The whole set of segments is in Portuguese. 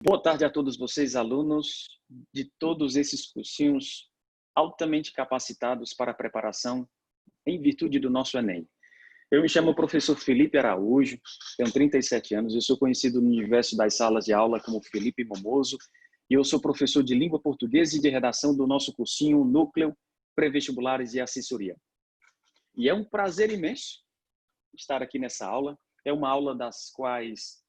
Boa tarde a todos vocês, alunos de todos esses cursinhos altamente capacitados para a preparação em virtude do nosso Enem. Eu me chamo professor Felipe Araújo, tenho 37 anos, eu sou conhecido no universo das salas de aula como Felipe Momoso e eu sou professor de língua portuguesa e de redação do nosso cursinho Núcleo Pré-Vestibulares e Assessoria. E é um prazer imenso estar aqui nessa aula. É uma aula das quais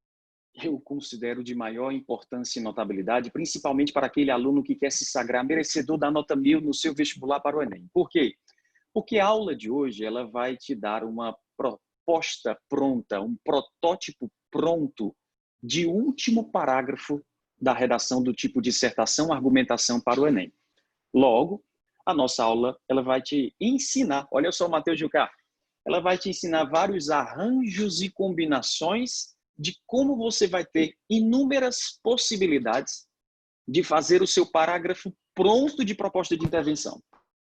eu considero de maior importância e notabilidade, principalmente para aquele aluno que quer se sagrar merecedor da nota 1000 no seu vestibular para o Enem. Por quê? Porque a aula de hoje ela vai te dar uma proposta pronta, um protótipo pronto de último parágrafo da redação do tipo dissertação, argumentação para o Enem. Logo, a nossa aula ela vai te ensinar, olha só, Matheus Jucá, ela vai te ensinar vários arranjos e combinações de como você vai ter inúmeras possibilidades de fazer o seu parágrafo pronto de proposta de intervenção.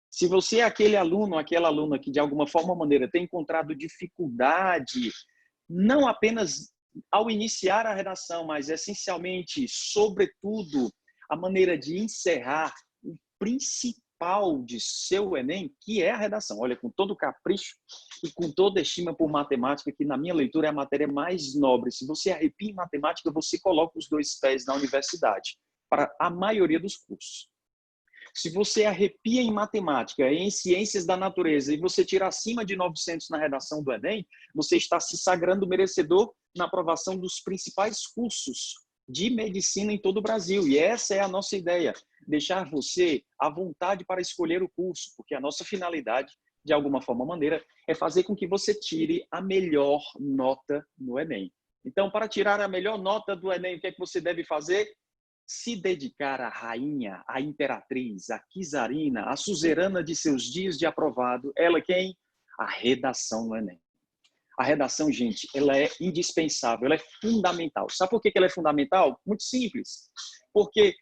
Se você é aquele aluno, aquela aluna que de alguma forma ou maneira tem encontrado dificuldade, não apenas ao iniciar a redação, mas essencialmente, sobretudo, a maneira de encerrar o principal de seu Enem, que é a redação. Olha, com todo capricho e com toda estima por matemática, que na minha leitura é a matéria mais nobre. Se você arrepia em matemática, você coloca os dois pés na universidade, para a maioria dos cursos. Se você arrepia em matemática, em ciências da natureza, e você tira acima de 900 na redação do Enem, você está se sagrando merecedor na aprovação dos principais cursos de medicina em todo o Brasil. E essa é a nossa ideia, deixar você à vontade para escolher o curso, porque a nossa finalidade, de alguma forma ou maneira, é fazer com que você tire a melhor nota no Enem. Então, para tirar a melhor nota do Enem, o que é que você deve fazer? Se dedicar à rainha, à imperatriz, à czarina, à suzerana de seus dias de aprovado. Ela quem? A redação no Enem. A redação, gente, ela é indispensável, ela é fundamental. Sabe por que ela é fundamental? Muito simples. Porque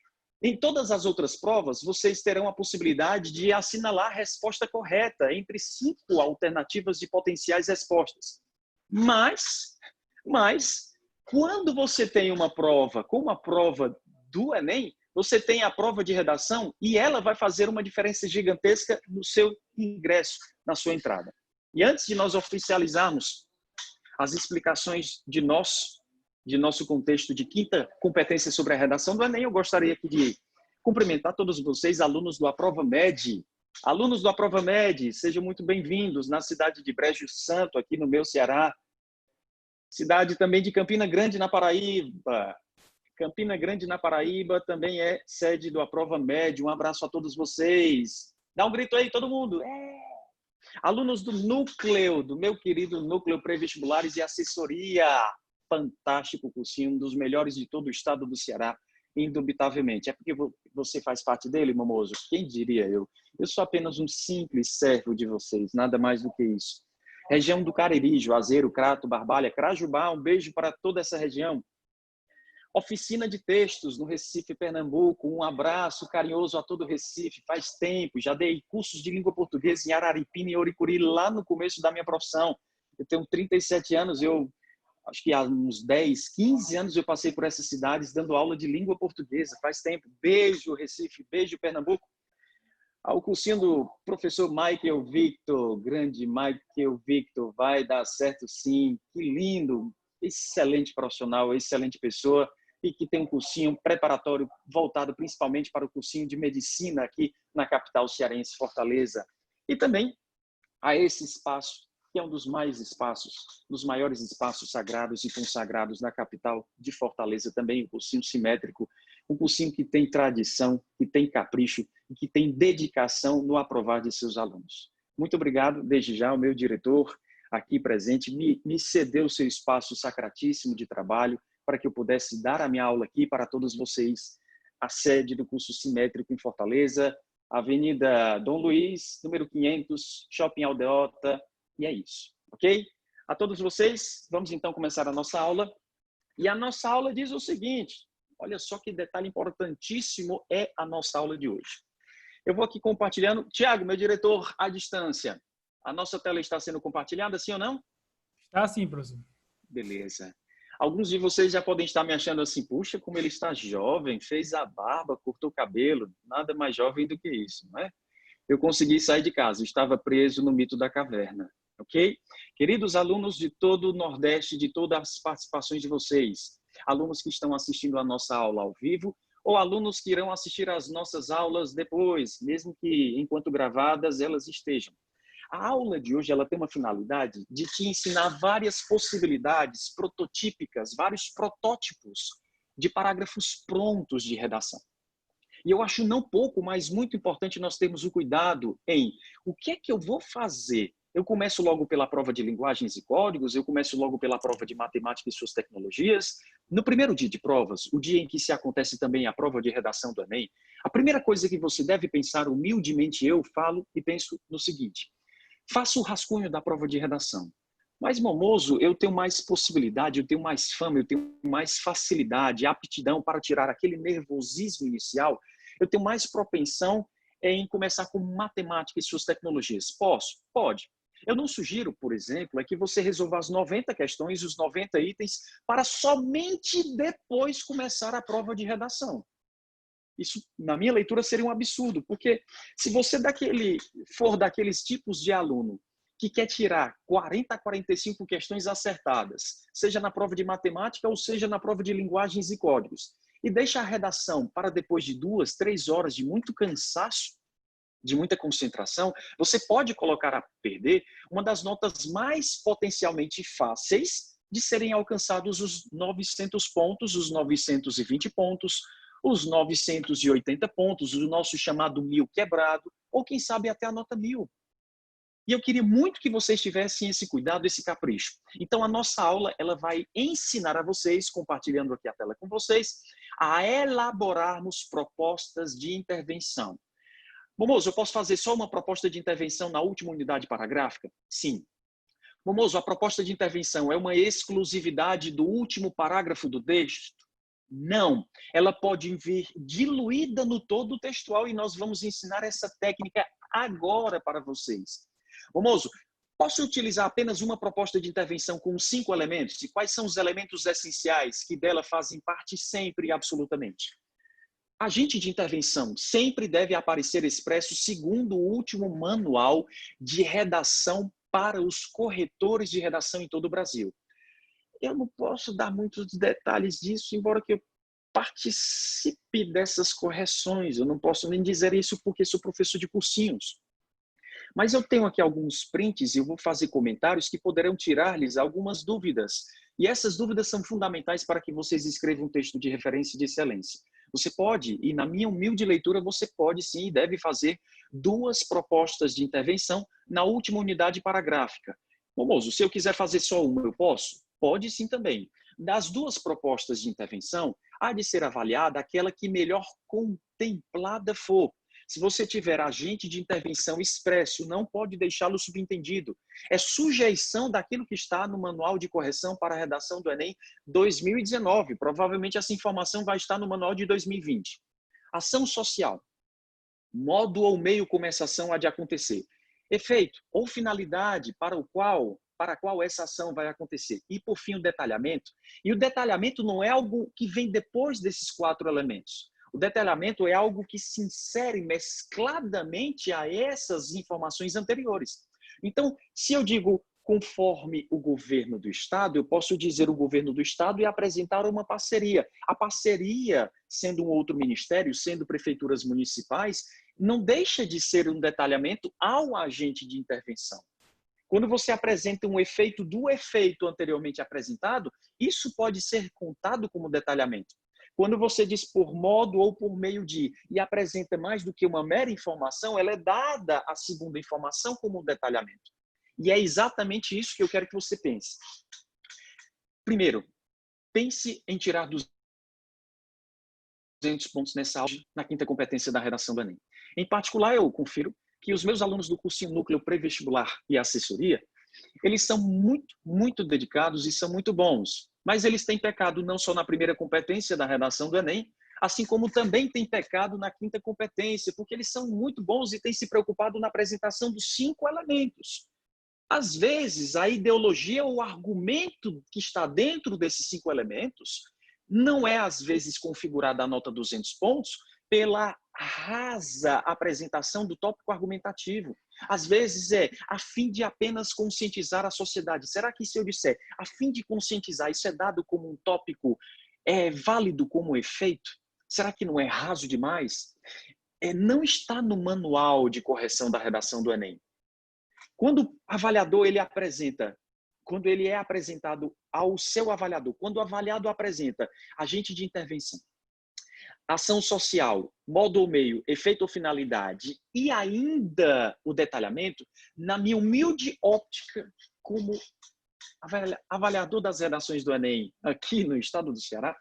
em todas as outras provas, vocês terão a possibilidade de assinalar a resposta correta entre 5 alternativas de potenciais respostas. Mas quando você tem uma prova, como a prova do Enem, você tem a prova de redação e ela vai fazer uma diferença gigantesca no seu ingresso, na sua entrada. E antes de nós oficializarmos as explicações de nosso contexto de quinta competência sobre a redação do Enem, eu gostaria aqui de cumprimentar todos vocês, alunos do Aprova Med. Alunos do Aprova Med, sejam muito bem-vindos na cidade de Brejo Santo, aqui no meu Ceará. Cidade também de Campina Grande, na Paraíba. Campina Grande, na Paraíba, também é sede do Aprova Med. Um abraço a todos vocês. Dá um grito aí, todo mundo. Alunos do Núcleo, do meu querido Núcleo Pré-Vestibulares e Assessoria. Fantástico cursinho, um dos melhores de todo o estado do Ceará, indubitavelmente. É porque você faz parte dele, Momoso? Quem diria eu? Eu sou apenas um simples servo de vocês, nada mais do que isso. Região do Cariri, Juazeiro, Crato, Barbalha, Crajubá, um beijo para toda essa região. Oficina de textos no Recife, Pernambuco, um abraço carinhoso a todo o Recife, faz tempo, já dei cursos de língua portuguesa em Araripina e Oricuri lá no começo da minha profissão. Eu tenho 37 anos, acho que há uns 10, 15 anos eu passei por essas cidades dando aula de língua portuguesa, faz tempo. Beijo Recife, beijo Pernambuco. Ao cursinho do professor Michael Victor, grande Michael Victor, vai dar certo sim, que lindo, excelente profissional, excelente pessoa, e que tem um cursinho preparatório voltado principalmente para o cursinho de medicina aqui na capital cearense, Fortaleza. E também a esse espaço, que é um dos maiores espaços sagrados e consagrados na capital de Fortaleza, também o cursinho simétrico, um cursinho que tem tradição, que tem capricho e que tem dedicação no aprovar de seus alunos. Muito obrigado, desde já, o meu diretor aqui presente me cedeu o seu espaço sacratíssimo de trabalho para que eu pudesse dar a minha aula aqui para todos vocês. A sede do curso simétrico em Fortaleza, Avenida Dom Luiz, número 500, Shopping Aldeota, e é isso, ok? A todos vocês, vamos então começar a nossa aula. E a nossa aula diz o seguinte, olha só que detalhe importantíssimo é a nossa aula de hoje. Eu vou aqui compartilhando. Tiago, meu diretor à distância, a nossa tela está sendo compartilhada, sim ou não? Está sim, professor. Beleza. Alguns de vocês já podem estar me achando assim, puxa, como ele está jovem, fez a barba, cortou o cabelo, nada mais jovem do que isso, não é? Eu consegui sair de casa, estava preso no mito da caverna, ok? Queridos alunos de todo o Nordeste, de todas as participações de vocês, alunos que estão assistindo a nossa aula ao vivo, ou alunos que irão assistir às nossas aulas depois, mesmo que enquanto gravadas elas estejam. A aula de hoje ela tem uma finalidade de te ensinar várias possibilidades prototípicas, vários protótipos de parágrafos prontos de redação. E eu acho não pouco, mas muito importante nós termos o cuidado em o que é que eu vou fazer. Eu começo logo pela prova de linguagens e códigos, eu começo logo pela prova de matemática e suas tecnologias. No primeiro dia de provas, o dia em que se acontece também a prova de redação do Enem, a primeira coisa que você deve pensar, humildemente eu falo e penso no seguinte: faça o rascunho da prova de redação. Mas, Momoso, eu tenho mais possibilidade, eu tenho mais fama, eu tenho mais facilidade, aptidão para tirar aquele nervosismo inicial. Eu tenho mais propensão em começar com matemática e suas tecnologias. Posso? Pode. Eu não sugiro, por exemplo, é que você resolva as 90 questões, os 90 itens, para somente depois começar a prova de redação. Isso, na minha leitura, seria um absurdo, porque se você for daqueles tipos de aluno que quer tirar 40 a 45 questões acertadas, seja na prova de matemática ou seja na prova de linguagens e códigos, e deixa a redação para depois de 2, 3 horas de muito cansaço, de muita concentração, você pode colocar a perder uma das notas mais potencialmente fáceis de serem alcançados os 900 pontos, os 920 pontos, os 980 pontos, o nosso chamado 1000 quebrado, ou quem sabe até a nota 1000. E eu queria muito que vocês tivessem esse cuidado, esse capricho. Então, a nossa aula ela vai ensinar a vocês, compartilhando aqui a tela com vocês, a elaborarmos propostas de intervenção. Momoso, eu posso fazer só uma proposta de intervenção na última unidade paragráfica? Sim. Momoso, a proposta de intervenção é uma exclusividade do último parágrafo do texto? Não. Ela pode vir diluída no todo textual e nós vamos ensinar essa técnica agora para vocês. Momoso, posso utilizar apenas uma proposta de intervenção com 5 elementos? E quais são os elementos essenciais que dela fazem parte sempre e absolutamente? Agente de intervenção sempre deve aparecer expresso segundo o último manual de redação para os corretores de redação em todo o Brasil. Eu não posso dar muitos detalhes disso, embora que eu participe dessas correções. Eu não posso nem dizer isso porque sou professor de cursinhos. Mas eu tenho aqui alguns prints e eu vou fazer comentários que poderão tirar-lhes algumas dúvidas. E essas dúvidas são fundamentais para que vocês escrevam um texto de referência de excelência. Você pode, e na minha humilde leitura, você pode sim e deve fazer 2 propostas de intervenção na última unidade paragráfica. Momoso, se eu quiser fazer só uma, eu posso? Pode sim também. Das 2 propostas de intervenção, há de ser avaliada aquela que melhor contemplada for. Se você tiver agente de intervenção expresso, não pode deixá-lo subentendido. É sujeição daquilo que está no Manual de Correção para a Redação do Enem 2019. Provavelmente essa informação vai estar no Manual de 2020. Ação social. Modo ou meio como essa ação há de acontecer. Efeito ou finalidade para a qual essa ação vai acontecer. E, por fim, o detalhamento. E o detalhamento não é algo que vem depois desses 4 elementos. O detalhamento é algo que se insere mescladamente a essas informações anteriores. Então, se eu digo conforme o governo do Estado, eu posso dizer o governo do Estado e apresentar uma parceria. A parceria, sendo um outro ministério, sendo prefeituras municipais, não deixa de ser um detalhamento ao agente de intervenção. Quando você apresenta um efeito do efeito anteriormente apresentado, isso pode ser contado como detalhamento. Quando você diz por modo ou por meio de e apresenta mais do que uma mera informação, ela é dada a segunda informação como um detalhamento. E é exatamente isso que eu quero que você pense. Primeiro, pense em tirar 200 pontos nessa aula na 5ª competência da redação do Enem. Em particular, eu confiro que os meus alunos do cursinho Núcleo Pré-Vestibular e Assessoria, eles são muito dedicados e são muito bons. Mas eles têm pecado não só na primeira competência da redação do Enem, assim como também têm pecado na 5ª competência, porque eles são muito bons e têm se preocupado na apresentação dos 5 elementos. Às vezes, a ideologia ou o argumento que está dentro desses 5 elementos não é, às vezes, configurada a nota 200 pontos pela rasa apresentação do tópico argumentativo. Às vezes é a fim de apenas conscientizar a sociedade. Será que se eu disser a fim de conscientizar, isso é dado como um tópico válido como efeito? Será que não é raso demais? Não está no manual de correção da redação do Enem. Quando o avaliador quando ele é apresentado ao seu avaliador, quando o avaliado apresenta agente de intervenção, ação social, modo ou meio, efeito ou finalidade e ainda o detalhamento, na minha humilde óptica como avaliador das redações do Enem aqui no estado do Ceará,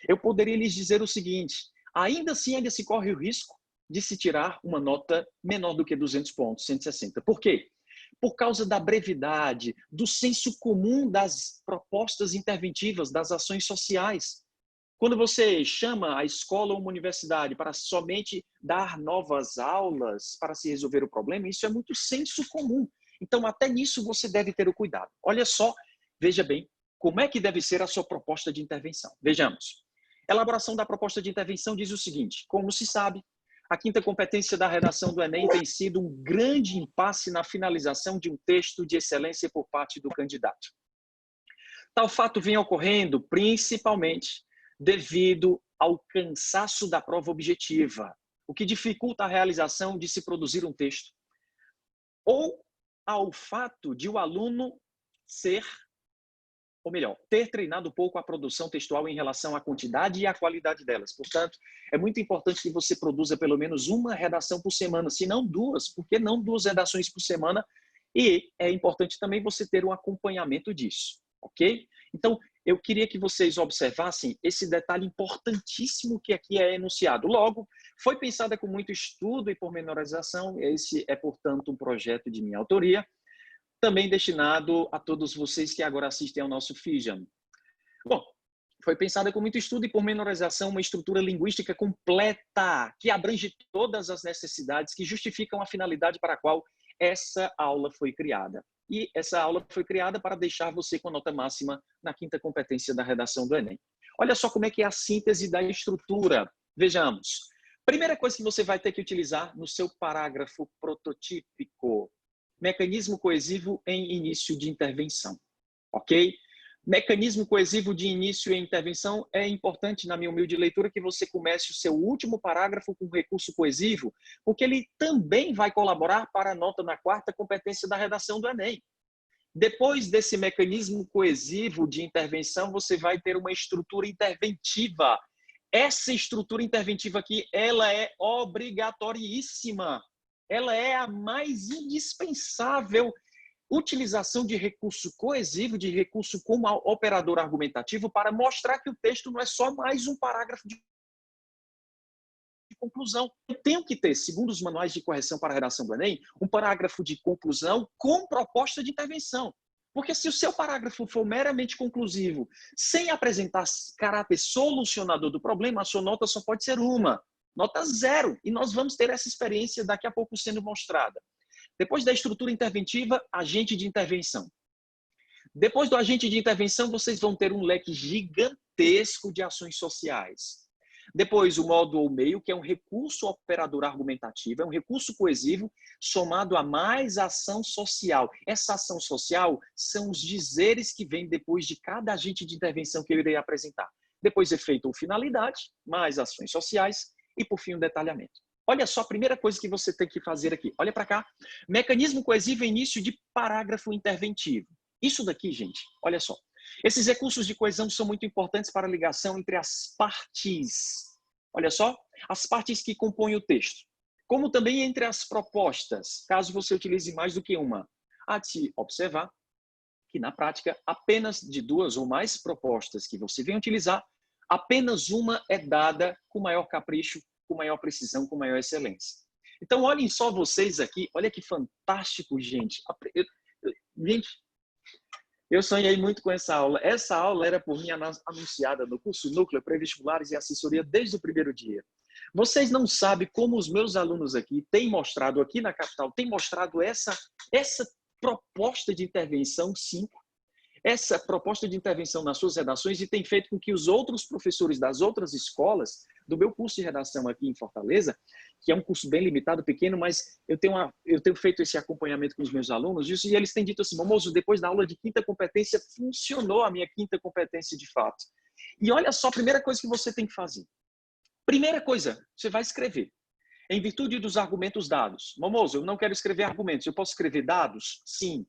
eu poderia lhes dizer o seguinte: ainda assim ainda se corre o risco de se tirar uma nota menor do que 200 pontos, 160. Por quê? Por causa da brevidade, do senso comum das propostas interventivas, das ações sociais. Quando você chama a escola ou uma universidade para somente dar novas aulas para se resolver o problema, isso é muito senso comum. Então, até nisso você deve ter o cuidado. Olha só, veja bem, como é que deve ser a sua proposta de intervenção. Vejamos. A elaboração da proposta de intervenção diz o seguinte: como se sabe, a 5ª competência da redação do Enem tem sido um grande impasse na finalização de um texto de excelência por parte do candidato. Tal fato vem ocorrendo principalmente devido ao cansaço da prova objetiva, o que dificulta a realização de se produzir um texto, ou ao fato de o aluno ter treinado pouco a produção textual em relação à quantidade e à qualidade delas. Portanto, é muito importante que você produza pelo menos uma redação por semana, se não 2, por que não 2 redações por semana? E é importante também você ter um acompanhamento disso, ok? Então, eu queria que vocês observassem esse detalhe importantíssimo que aqui é enunciado. Logo, foi pensada com muito estudo e pormenorização. Esse é, portanto, um projeto de minha autoria, também destinado a todos vocês que agora assistem ao nosso Fission. Bom, foi pensada com muito estudo e pormenorização uma estrutura linguística completa, que abrange todas as necessidades que justificam a finalidade para a qual essa aula foi criada. E essa aula foi criada para deixar você com a nota máxima na 5ª competência da redação do Enem. Olha só como é que é a síntese da estrutura. Vejamos. Primeira coisa que você vai ter que utilizar no seu parágrafo prototípico: mecanismo coesivo em início de intervenção. Ok? Mecanismo coesivo de início e intervenção é importante, na minha humilde leitura, que você comece o seu último parágrafo com recurso coesivo, porque ele também vai colaborar para a nota na 4ª competência da redação do Enem. Depois desse mecanismo coesivo de intervenção, você vai ter uma estrutura interventiva. Essa estrutura interventiva aqui, ela é obrigatoriíssima. Ela é a mais indispensável utilização de recurso coesivo, de recurso como operador argumentativo, para mostrar que o texto não é só mais um parágrafo de conclusão. Eu tenho que ter, segundo os manuais de correção para a redação do Enem, um parágrafo de conclusão com proposta de intervenção. Porque se o seu parágrafo for meramente conclusivo, sem apresentar caráter solucionador do problema, a sua nota só pode ser uma, nota 0. E nós vamos ter essa experiência daqui a pouco sendo mostrada. Depois da estrutura interventiva, agente de intervenção. Depois do agente de intervenção, vocês vão ter um leque gigantesco de ações sociais. Depois, o modo ou meio, que é um recurso operador argumentativo, é um recurso coesivo somado a mais ação social. Essa ação social são os dizeres que vêm depois de cada agente de intervenção que eu irei apresentar. Depois, efeito ou finalidade, mais ações sociais e, por fim, o detalhamento. Olha só a primeira coisa que você tem que fazer aqui. Olha para cá. Mecanismo coesivo é início de parágrafo interventivo. Isso daqui, gente, olha só. Esses recursos de coesão são muito importantes para a ligação entre as partes. Olha só, as partes que compõem o texto. Como também entre as propostas, caso você utilize mais do que uma. Há de se observar que, na prática, apenas de 2 ou mais propostas que você vem utilizar, apenas uma é dada com maior capricho, com maior precisão, com maior excelência. Então, olhem só vocês aqui, olha que fantástico, gente. Gente, eu sonhei muito com essa aula. Essa aula era por mim anunciada no curso Núcleo, Pré-Vestibulares e Assessoria desde o primeiro dia. Vocês não sabem como os meus alunos aqui têm mostrado, aqui na capital, têm mostrado essa proposta de intervenção, sim. Essa proposta de intervenção nas suas redações e tem feito com que os outros professores das outras escolas, do meu curso de redação aqui em Fortaleza, que é um curso bem limitado, pequeno, mas eu tenho feito esse acompanhamento com os meus alunos, e eles têm dito assim, Momozo, depois da aula de quinta competência, funcionou a minha quinta competência de fato. E olha só, a primeira coisa que você tem que fazer. Primeira coisa, você vai escrever. Em virtude dos argumentos dados. Momozo, eu não quero escrever argumentos, eu posso escrever dados? Sim.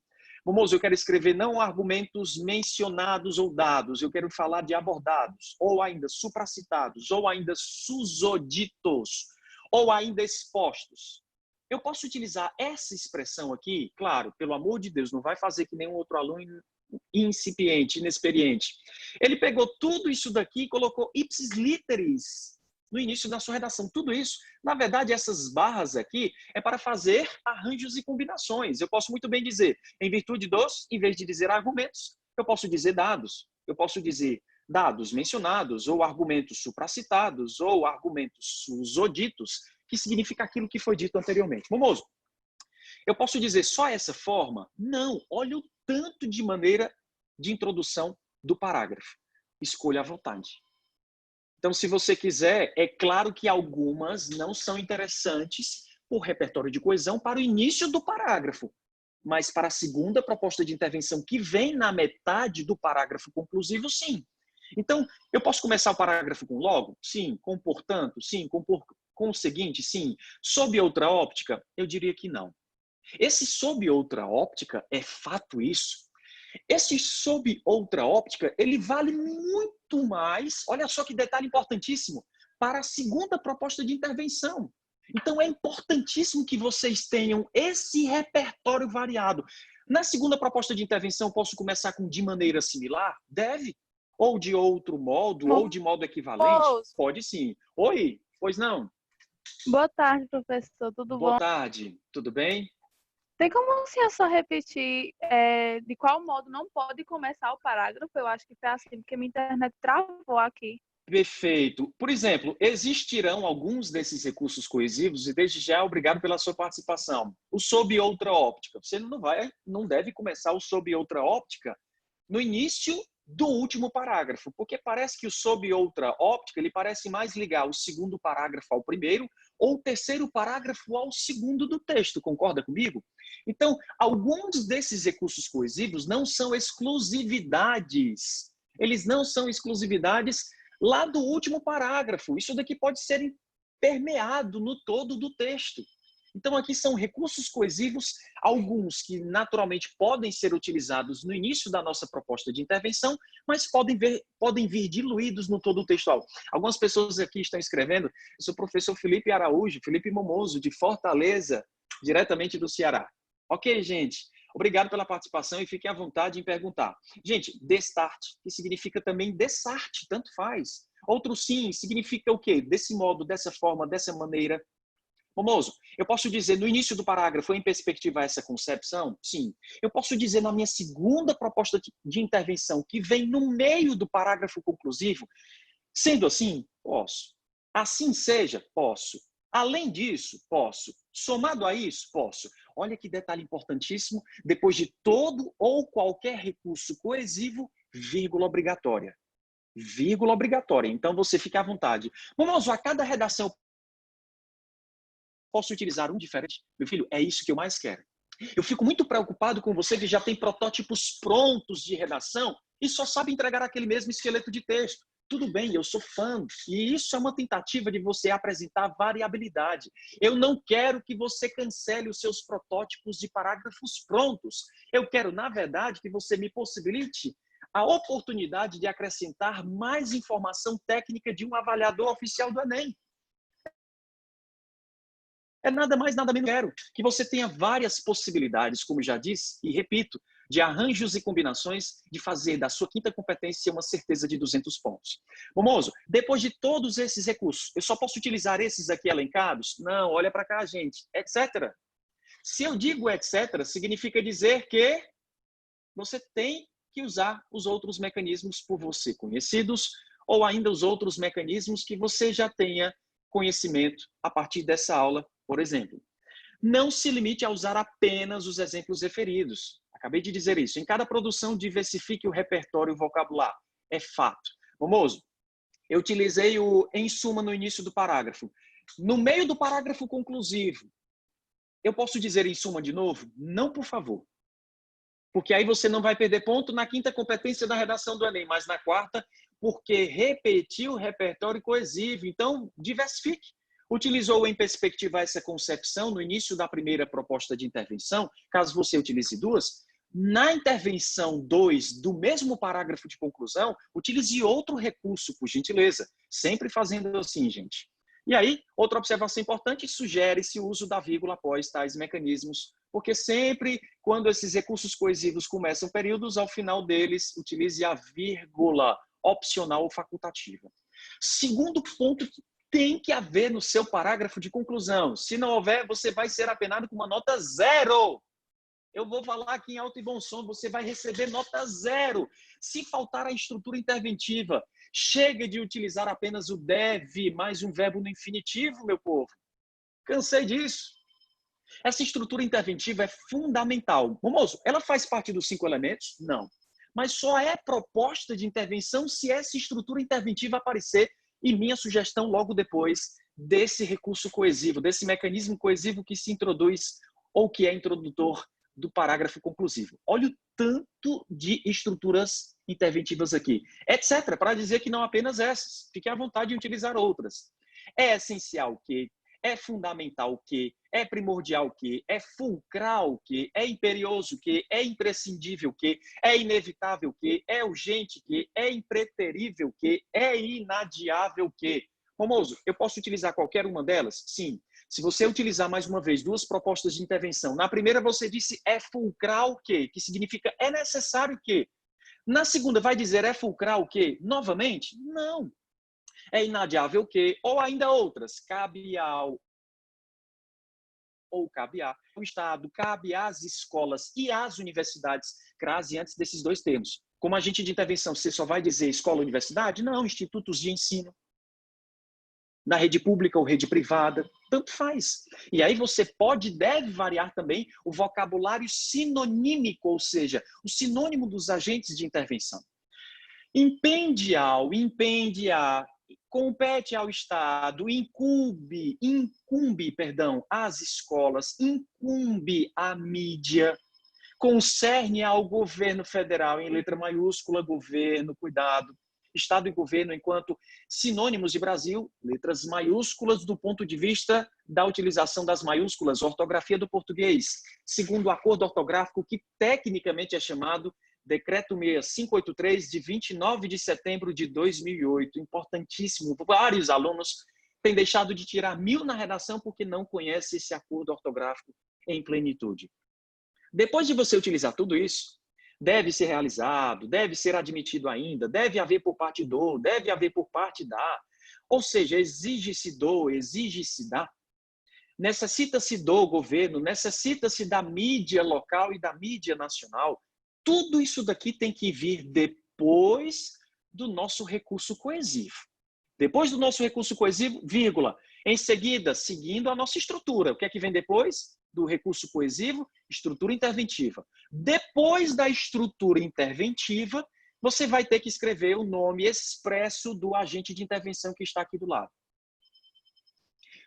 Momozo, eu quero escrever não argumentos mencionados ou dados, eu quero falar de abordados, ou ainda supracitados, ou ainda susoditos, ou ainda expostos. Eu posso utilizar essa expressão aqui, claro, pelo amor de Deus, não vai fazer que nenhum outro aluno incipiente, inexperiente. Ele pegou tudo isso daqui e colocou ipsis literis no início da sua redação. Tudo isso, na verdade, essas barras aqui é para fazer arranjos e combinações. Eu posso muito bem dizer, em virtude dos, em vez de dizer argumentos, eu posso dizer dados. Eu posso dizer dados mencionados, ou argumentos supracitados, ou argumentos susoditos, que significa aquilo que foi dito anteriormente. Momozo, eu posso dizer só essa forma? Não. Olha o tanto de maneira de introdução do parágrafo. Escolha à vontade. Então, se você quiser, é claro que algumas não são interessantes por repertório de coesão para o início do parágrafo, mas para a segunda proposta de intervenção, que vem na metade do parágrafo conclusivo, sim. Então, eu posso começar o parágrafo com logo? Sim. Com portanto? Sim. Com o seguinte? Sim. Sob outra óptica? Eu diria que não. Esse sob outra óptica, é fato isso. Esse sob outra óptica, ele vale muito mais, olha só que detalhe importantíssimo, para a segunda proposta de intervenção. Então, é importantíssimo que vocês tenham esse repertório variado. Na segunda proposta de intervenção, posso começar com de maneira similar? Deve. Ou de outro modo, ou de modo equivalente? Pode sim. Oi, pois não? Boa tarde, professor. Tudo bom? Boa tarde. Tudo bem? Tem como o senhor só repetir de qual modo não pode começar o parágrafo? Eu acho que foi assim, porque minha internet travou aqui. Perfeito. Por exemplo, existirão alguns desses recursos coesivos e desde já obrigado pela sua participação. O sob outra óptica. Você não deve começar o sob outra óptica no início do último parágrafo, porque parece que o sob outra óptica, ele parece mais ligar o segundo parágrafo ao primeiro ou o terceiro parágrafo ao segundo do texto, concorda comigo? Então, alguns desses recursos coesivos não são exclusividades. Eles não são exclusividades lá do último parágrafo. Isso daqui pode ser permeado no todo do texto. Então, aqui são recursos coesivos, alguns que naturalmente podem ser utilizados no início da nossa proposta de intervenção, mas podem vir diluídos no todo o textual. Algumas pessoas aqui estão escrevendo, eu sou o professor Felipe Araújo, Felipe Momozo, de Fortaleza, diretamente do Ceará. Ok, gente? Obrigado pela participação e fiquem à vontade em perguntar. Gente, destarte, que significa também dessarte, tanto faz. Outro sim, significa o quê? Desse modo, dessa forma, dessa maneira. Momozo, eu posso dizer no início do parágrafo, em perspectiva a essa concepção? Sim. Eu posso dizer na minha segunda proposta de intervenção, que vem no meio do parágrafo conclusivo? Sendo assim, posso. Assim seja, posso. Além disso, posso. Somado a isso, posso. Olha que detalhe importantíssimo. Depois de todo ou qualquer recurso coesivo, vírgula obrigatória. Vírgula obrigatória. Então, você fica à vontade. Momozo, a cada redação posso utilizar um diferente? Meu filho, é isso que eu mais quero. Eu fico muito preocupado com você que já tem protótipos prontos de redação e só sabe entregar aquele mesmo esqueleto de texto. Tudo bem, eu sou fã, e isso é uma tentativa de você apresentar variabilidade. Eu não quero que você cancele os seus protótipos de parágrafos prontos. Eu quero, na verdade, que você me possibilite a oportunidade de acrescentar mais informação técnica de um avaliador oficial do Enem. É nada mais, nada menos que quero que você tenha várias possibilidades, como já disse, e repito, de arranjos e combinações de fazer da sua quinta competência uma certeza de 200 pontos. Momozo, depois de todos esses recursos, eu só posso utilizar esses aqui elencados? Não, olha para cá, gente, etc. Se eu digo etc, significa dizer que você tem que usar os outros mecanismos por você conhecidos ou ainda os outros mecanismos que você já tenha conhecimento a partir dessa aula, por exemplo. Não se limite a usar apenas os exemplos referidos. Acabei de dizer isso. Em cada produção, diversifique o repertório e o vocabulário. É fato. Famoso, eu utilizei o em suma no início do parágrafo. No meio do parágrafo conclusivo, eu posso dizer em suma de novo? Não, por favor. Porque aí você não vai perder ponto na quinta competência da redação do Enem, mas na quarta, porque repetiu o repertório coesivo. Então, diversifique. Utilizou em perspectiva essa concepção no início da primeira proposta de intervenção, caso você utilize duas, na intervenção 2 do mesmo parágrafo de conclusão, utilize outro recurso, por gentileza. Sempre fazendo assim, gente. E aí, outra observação importante, sugere-se o uso da vírgula após tais mecanismos, porque sempre, quando esses recursos coesivos começam períodos, ao final deles, utilize a vírgula opcional ou facultativa. Segundo ponto que tem que haver no seu parágrafo de conclusão. Se não houver, você vai ser apenado com uma nota 0. Eu vou falar aqui em alto e bom som, você vai receber nota 0. Se faltar a estrutura interventiva, chega de utilizar apenas o deve, mais um verbo no infinitivo, meu povo. Cansei disso. Essa estrutura interventiva é fundamental. Moço, ela faz parte dos 5 elementos? Não. Mas só é proposta de intervenção se essa estrutura interventiva aparecer, e minha sugestão logo depois desse recurso coesivo, desse mecanismo coesivo que se introduz ou que é introdutor do parágrafo conclusivo. Olha o tanto de estruturas interventivas aqui, etc., para dizer que não apenas essas. Fique à vontade de utilizar outras. É essencial que, é fundamental que, é primordial que, é fulcral que, é imperioso que, é imprescindível que, é inevitável que, é urgente que, é impreterível que, é inadiável que. Famoso, eu posso utilizar qualquer uma delas? Sim. Se você utilizar mais uma vez duas propostas de intervenção, na primeira você disse é fulcral que significa é necessário que. Na segunda vai dizer é fulcral que? Novamente? Não. É inadiável que, ou ainda outras, cabe ao ou cabe ao Estado, cabe às escolas e às universidades, crase antes desses dois termos. Como agente de intervenção, você só vai dizer escola ou universidade? Não, institutos de ensino. Na rede pública ou rede privada, tanto faz. E aí você pode e deve variar também o vocabulário sinonímico, ou seja, o sinônimo dos agentes de intervenção. Impende a, compete ao Estado, incumbe, às escolas, incumbe à mídia, concerne ao governo federal, em letra maiúscula, governo, cuidado. Estado e governo enquanto sinônimos de Brasil, letras maiúsculas do ponto de vista da utilização das maiúsculas, ortografia do português, segundo o acordo ortográfico que tecnicamente é chamado Decreto 6583, de 29 de setembro de 2008. Importantíssimo. Vários alunos têm deixado de tirar 1000 na redação porque não conhecem esse acordo ortográfico em plenitude. Depois de você utilizar tudo isso, deve ser realizado, deve ser admitido ainda, deve haver por parte do, deve haver por parte da. Ou seja, exige-se do, exige-se da. Necessita-se do governo, necessita-se da mídia local e da mídia nacional. Tudo isso daqui tem que vir depois do nosso recurso coesivo. Depois do nosso recurso coesivo, vírgula. Em seguida, seguindo a nossa estrutura. O que é que vem depois do recurso coesivo? Estrutura interventiva. Depois da estrutura interventiva, você vai ter que escrever o nome expresso do agente de intervenção que está aqui do lado.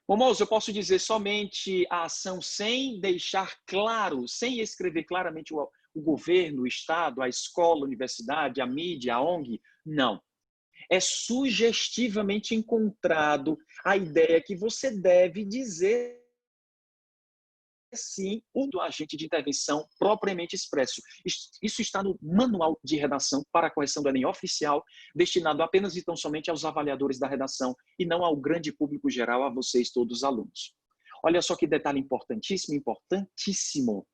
Moço, eu posso dizer somente a ação sem deixar claro, sem escrever claramente o governo, o Estado, a escola, a universidade, a mídia, a ONG? Não. É sugestivamente encontrado a ideia que você deve dizer sim o do agente de intervenção propriamente expresso. Isso está no manual de redação para a correção do Enem oficial, destinado apenas e tão somente aos avaliadores da redação e não ao grande público geral, a vocês todos os alunos. Olha só que detalhe importantíssimo, importantíssimo.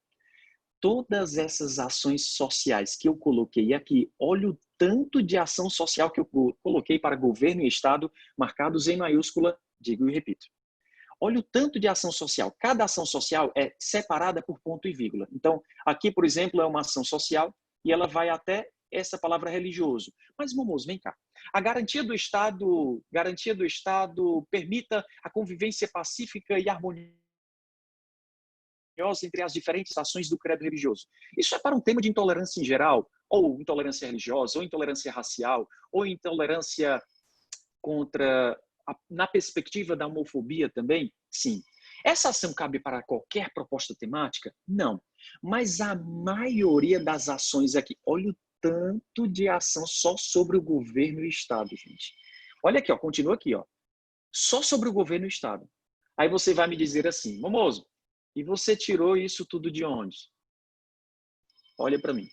Todas essas ações sociais que eu coloquei aqui, olha o tanto de ação social que eu coloquei para governo e Estado, marcados em maiúscula, digo e repito. Olha o tanto de ação social. Cada ação social é separada por ponto e vírgula. Então, aqui, por exemplo, é uma ação social e ela vai até essa palavra religioso. Mas, Momoso, vem cá. A garantia do Estado permita a convivência pacífica e harmoniosa entre as diferentes ações do credo religioso. Isso é para um tema de intolerância em geral, ou intolerância religiosa, ou intolerância racial, ou intolerância na perspectiva da homofobia também? Sim. Essa ação cabe para qualquer proposta temática? Não. Mas a maioria das ações aqui, olha o tanto de ação só sobre o governo e o Estado, gente. Olha aqui, ó, continua aqui, ó. Só sobre o governo e o Estado. Aí você vai me dizer assim, Momoso, e você tirou isso tudo de onde? Olha para mim.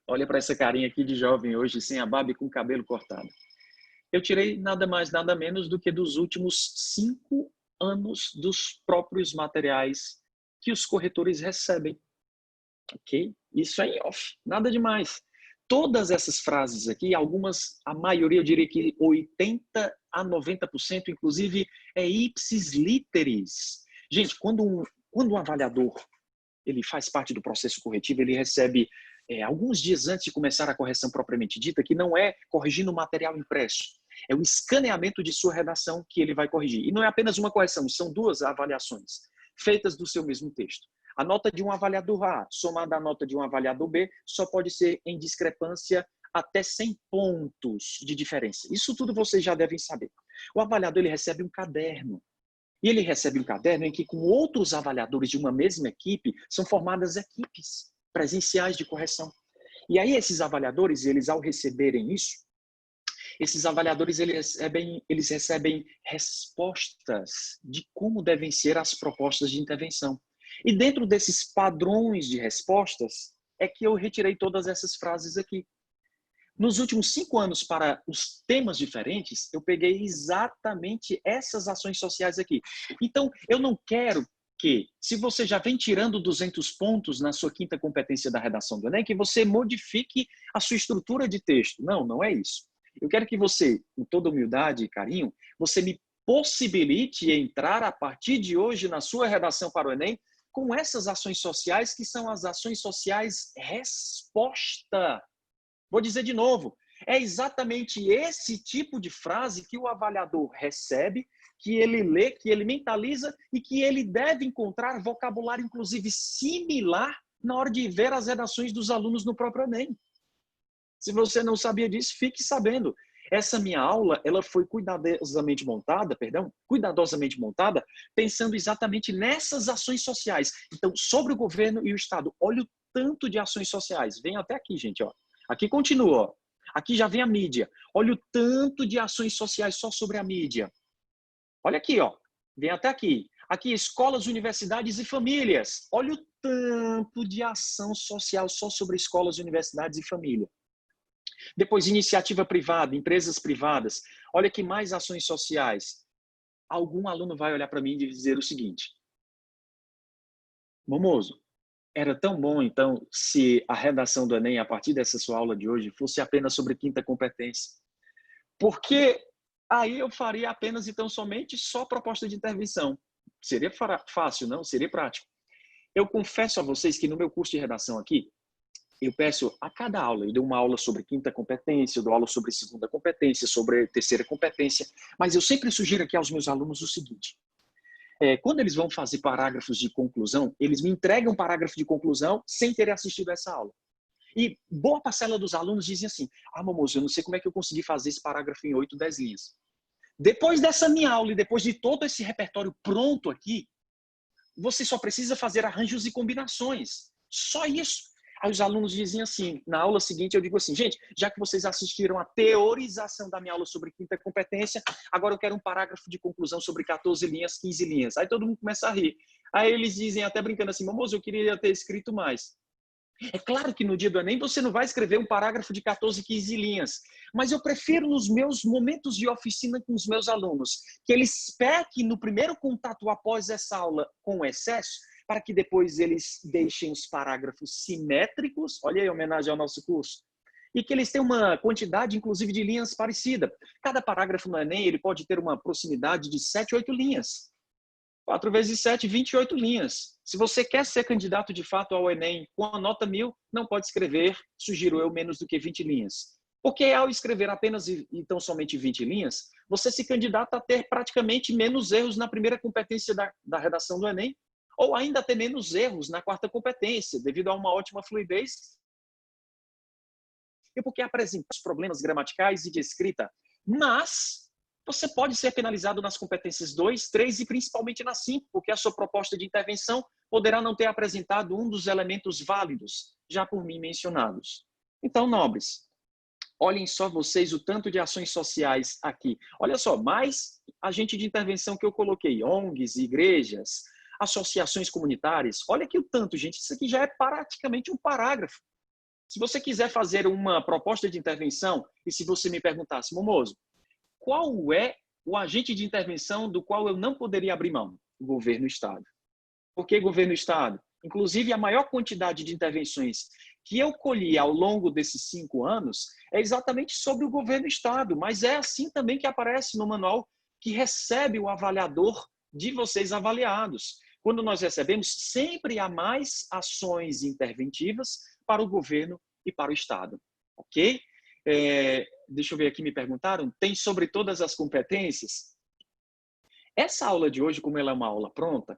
Olha para essa carinha aqui de jovem hoje, sem a barba e com o cabelo cortado. Eu tirei nada mais, nada menos do que dos últimos 5 anos dos próprios materiais que os corretores recebem. Ok? Isso é em off, nada demais. Todas essas frases aqui, algumas, a maioria, eu diria que 80 a 90%, inclusive, é ipsis literis. Gente, quando um avaliador ele faz parte do processo corretivo, ele recebe, alguns dias antes de começar a correção propriamente dita, que não é corrigindo o material impresso, é o escaneamento de sua redação que ele vai corrigir. E não é apenas uma correção, são 2 avaliações feitas do seu mesmo texto. A nota de um avaliador A somada à nota de um avaliador B só pode ser em discrepância até 100 pontos de diferença. Isso tudo vocês já devem saber. O avaliador ele recebe um caderno. E ele recebe um caderno em que, com outros avaliadores de uma mesma equipe, são formadas equipes presenciais de correção. E aí esses avaliadores, eles ao receberem isso, esses avaliadores eles recebem respostas de como devem ser as propostas de intervenção. E dentro desses padrões de respostas é que eu retirei todas essas frases aqui. Nos últimos 5 anos, para os temas diferentes, eu peguei exatamente essas ações sociais aqui. Então, eu não quero que, se você já vem tirando 200 pontos na sua 5ª competência da redação do Enem, que você modifique a sua estrutura de texto. Não, não é isso. Eu quero que você, com toda humildade e carinho, você me possibilite entrar a partir de hoje na sua redação para o Enem com essas ações sociais, que são as ações sociais resposta. Vou dizer de novo, é exatamente esse tipo de frase que o avaliador recebe, que ele lê, que ele mentaliza e que ele deve encontrar vocabulário, inclusive, similar na hora de ver as redações dos alunos no próprio Enem. Se você não sabia disso, fique sabendo. Essa minha aula, ela foi cuidadosamente montada, pensando exatamente nessas ações sociais. Então, sobre o governo e o Estado, olha o tanto de ações sociais. Vem até aqui, gente, ó. Aqui continua, ó. Aqui já vem a mídia. Olha o tanto de ações sociais só sobre a mídia. Olha aqui, ó. Vem até aqui. Aqui, escolas, universidades e famílias. Olha o tanto de ação social só sobre escolas, universidades e família. Depois, iniciativa privada, empresas privadas. Olha que mais ações sociais. Algum aluno vai olhar para mim e dizer o seguinte: Momoso, era tão bom, então, se a redação do Enem, a partir dessa sua aula de hoje, fosse apenas sobre 5ª competência. Porque aí eu faria apenas, então, somente só proposta de intervenção. Seria fácil, não? Seria prático. Eu confesso a vocês que no meu curso de redação aqui, eu peço a cada aula, eu dou uma aula sobre 5ª competência, eu dou aula sobre 2ª competência, sobre 3ª competência, mas eu sempre sugiro aqui aos meus alunos o seguinte: quando eles vão fazer parágrafos de conclusão, eles me entregam um parágrafo de conclusão sem terem assistido essa aula. E boa parcela dos alunos dizem assim: Momoso, eu não sei como é que eu consegui fazer esse parágrafo em 8, 10 linhas. Depois dessa minha aula e depois de todo esse repertório pronto aqui, você só precisa fazer arranjos e combinações. Só isso. Aí os alunos diziam assim, na aula seguinte eu digo assim: gente, já que vocês assistiram a teorização da minha aula sobre 5ª competência, agora eu quero um parágrafo de conclusão sobre 14 linhas, 15 linhas. Aí todo mundo começa a rir. Aí eles dizem, até brincando assim: Momoso, eu queria ter escrito mais. É claro que no dia do Enem você não vai escrever um parágrafo de 14, 15 linhas, mas eu prefiro nos meus momentos de oficina com os meus alunos, que eles pequem no primeiro contato após essa aula com o excesso, para que depois eles deixem os parágrafos simétricos, olha aí a homenagem ao nosso curso, e que eles tenham uma quantidade, inclusive, de linhas parecida. Cada parágrafo no Enem ele pode ter uma proximidade de 7, 8 linhas. 4 vezes 7, 28 linhas. Se você quer ser candidato de fato ao Enem com a nota 1000, não pode escrever, sugiro eu, menos do que 20 linhas. Porque ao escrever apenas então somente 20 linhas, você se candidata a ter praticamente menos erros na primeira competência da redação do Enem. ou ainda ter menos erros na quarta competência, devido a uma ótima fluidez e porque apresenta os problemas gramaticais e de escrita. Mas você pode ser penalizado nas competências 2, 3 e principalmente na 5, porque a sua proposta de intervenção poderá não ter apresentado um dos elementos válidos, já por mim mencionados. Então, nobres, olhem só vocês o tanto de ações sociais aqui. Olha só, mais agente de intervenção que eu coloquei, ONGs, igrejas, associações comunitárias. Olha aqui o tanto, gente. Isso aqui já é praticamente um parágrafo. Se você quiser fazer uma proposta de intervenção, e se você me perguntasse, Momoso, qual é o agente de intervenção do qual eu não poderia abrir mão? O governo do Estado. Por que governo do Estado? Inclusive, a maior quantidade de intervenções que eu colhi ao longo desses 5 anos é exatamente sobre o governo do Estado, mas é assim também que aparece no manual que recebe o avaliador de vocês avaliados. Quando nós recebemos, sempre há mais ações interventivas para o governo e para o Estado. Ok? Deixa eu ver aqui, me perguntaram, tem sobre todas as competências? Essa aula de hoje, como ela é uma aula pronta,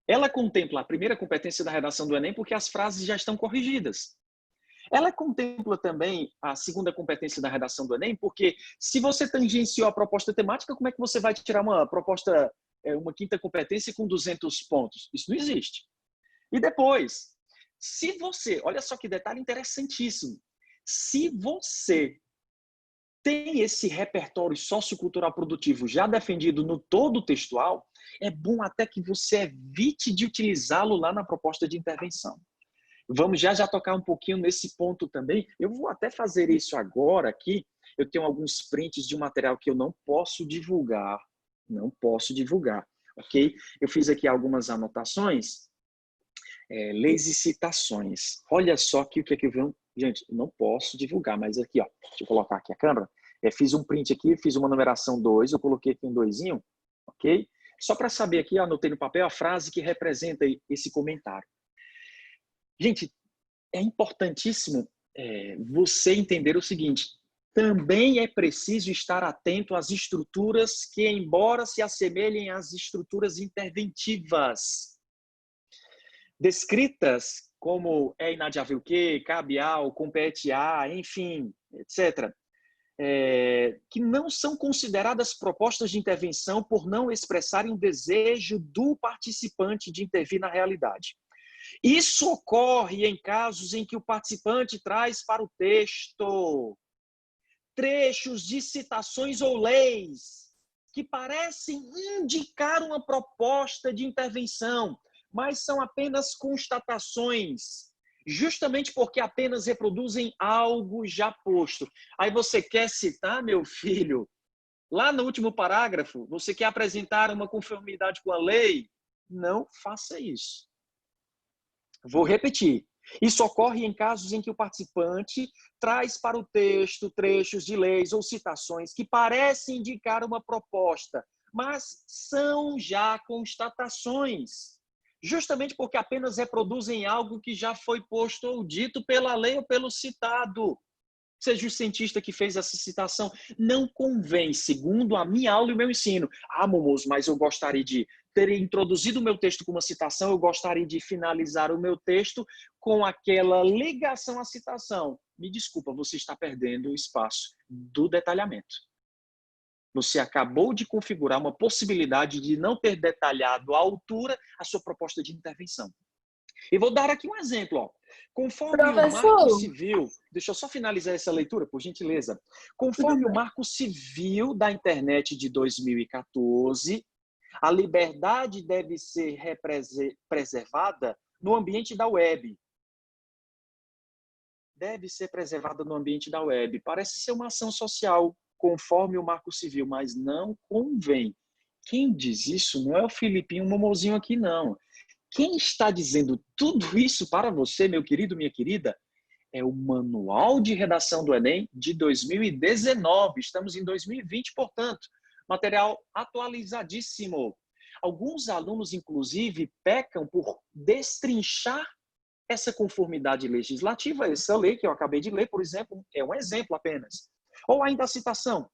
ela contempla a primeira competência da redação do Enem porque as frases já estão corrigidas. Ela contempla também a segunda competência da redação do Enem porque se você tangenciou a proposta temática, como é que você vai tirar uma proposta, uma quinta competência com 200 pontos? Isso não existe. E depois, se você, olha só que detalhe interessantíssimo, se você tem esse repertório sociocultural produtivo já defendido no todo textual, é bom até que você evite de utilizá-lo lá na proposta de intervenção. Vamos já tocar um pouquinho nesse ponto também. Eu vou até fazer isso agora aqui. Eu tenho alguns prints de um material que eu não posso divulgar. Não posso divulgar, ok? Eu fiz aqui algumas anotações. Leis e citações. Olha só aqui o que é que eu vi. Gente, não posso divulgar, mas aqui, ó, deixa eu colocar aqui a câmera. Fiz um print aqui, fiz uma numeração 2, eu coloquei aqui um 2zinho, ok? Só para saber aqui, anotei no papel a frase que representa esse comentário. Gente, é importantíssimo você entender o seguinte, também é preciso estar atento às estruturas que, embora se assemelhem às estruturas interventivas, descritas como é inadiável que, cabe ao, compete a, enfim, etc., que não são consideradas propostas de intervenção por não expressarem o desejo do participante de intervir na realidade. Isso ocorre em casos em que o participante traz para o texto trechos de citações ou leis que parecem indicar uma proposta de intervenção, mas são apenas constatações, justamente porque apenas reproduzem algo já posto. Aí você quer citar, meu filho, lá no último parágrafo, você quer apresentar uma conformidade com a lei? Não faça isso. Vou repetir. Isso ocorre em casos em que o participante traz para o texto trechos de leis ou citações que parecem indicar uma proposta, mas são já constatações, justamente porque apenas reproduzem algo que já foi posto ou dito pela lei ou pelo citado. Seja o cientista que fez essa citação, não convém, segundo a minha aula e o meu ensino. Momoso, mas eu gostaria de ter introduzido o meu texto com uma citação, eu gostaria de finalizar o meu texto com aquela ligação à citação. Me desculpa, você está perdendo o espaço do detalhamento. Você acabou de configurar uma possibilidade de não ter detalhado à altura a sua proposta de intervenção. E vou dar aqui um exemplo. Ó. Conforme o Marco Civil... Deixa eu só finalizar essa leitura, por gentileza. Conforme o Marco Civil da Internet de 2014, a liberdade deve ser preservada no ambiente da web. Deve ser preservada no ambiente da web. Parece ser uma ação social, conforme o Marco Civil, mas não convém. Quem diz isso não é o Filipinho Momozinho aqui, não. Quem está dizendo tudo isso para você, meu querido, minha querida, é o Manual de Redação do Enem de 2019. Estamos em 2020, portanto, material atualizadíssimo. Alguns alunos, inclusive, pecam por destrinchar essa conformidade legislativa. Essa lei que eu acabei de ler, por exemplo, é um exemplo apenas. Ou ainda a citação.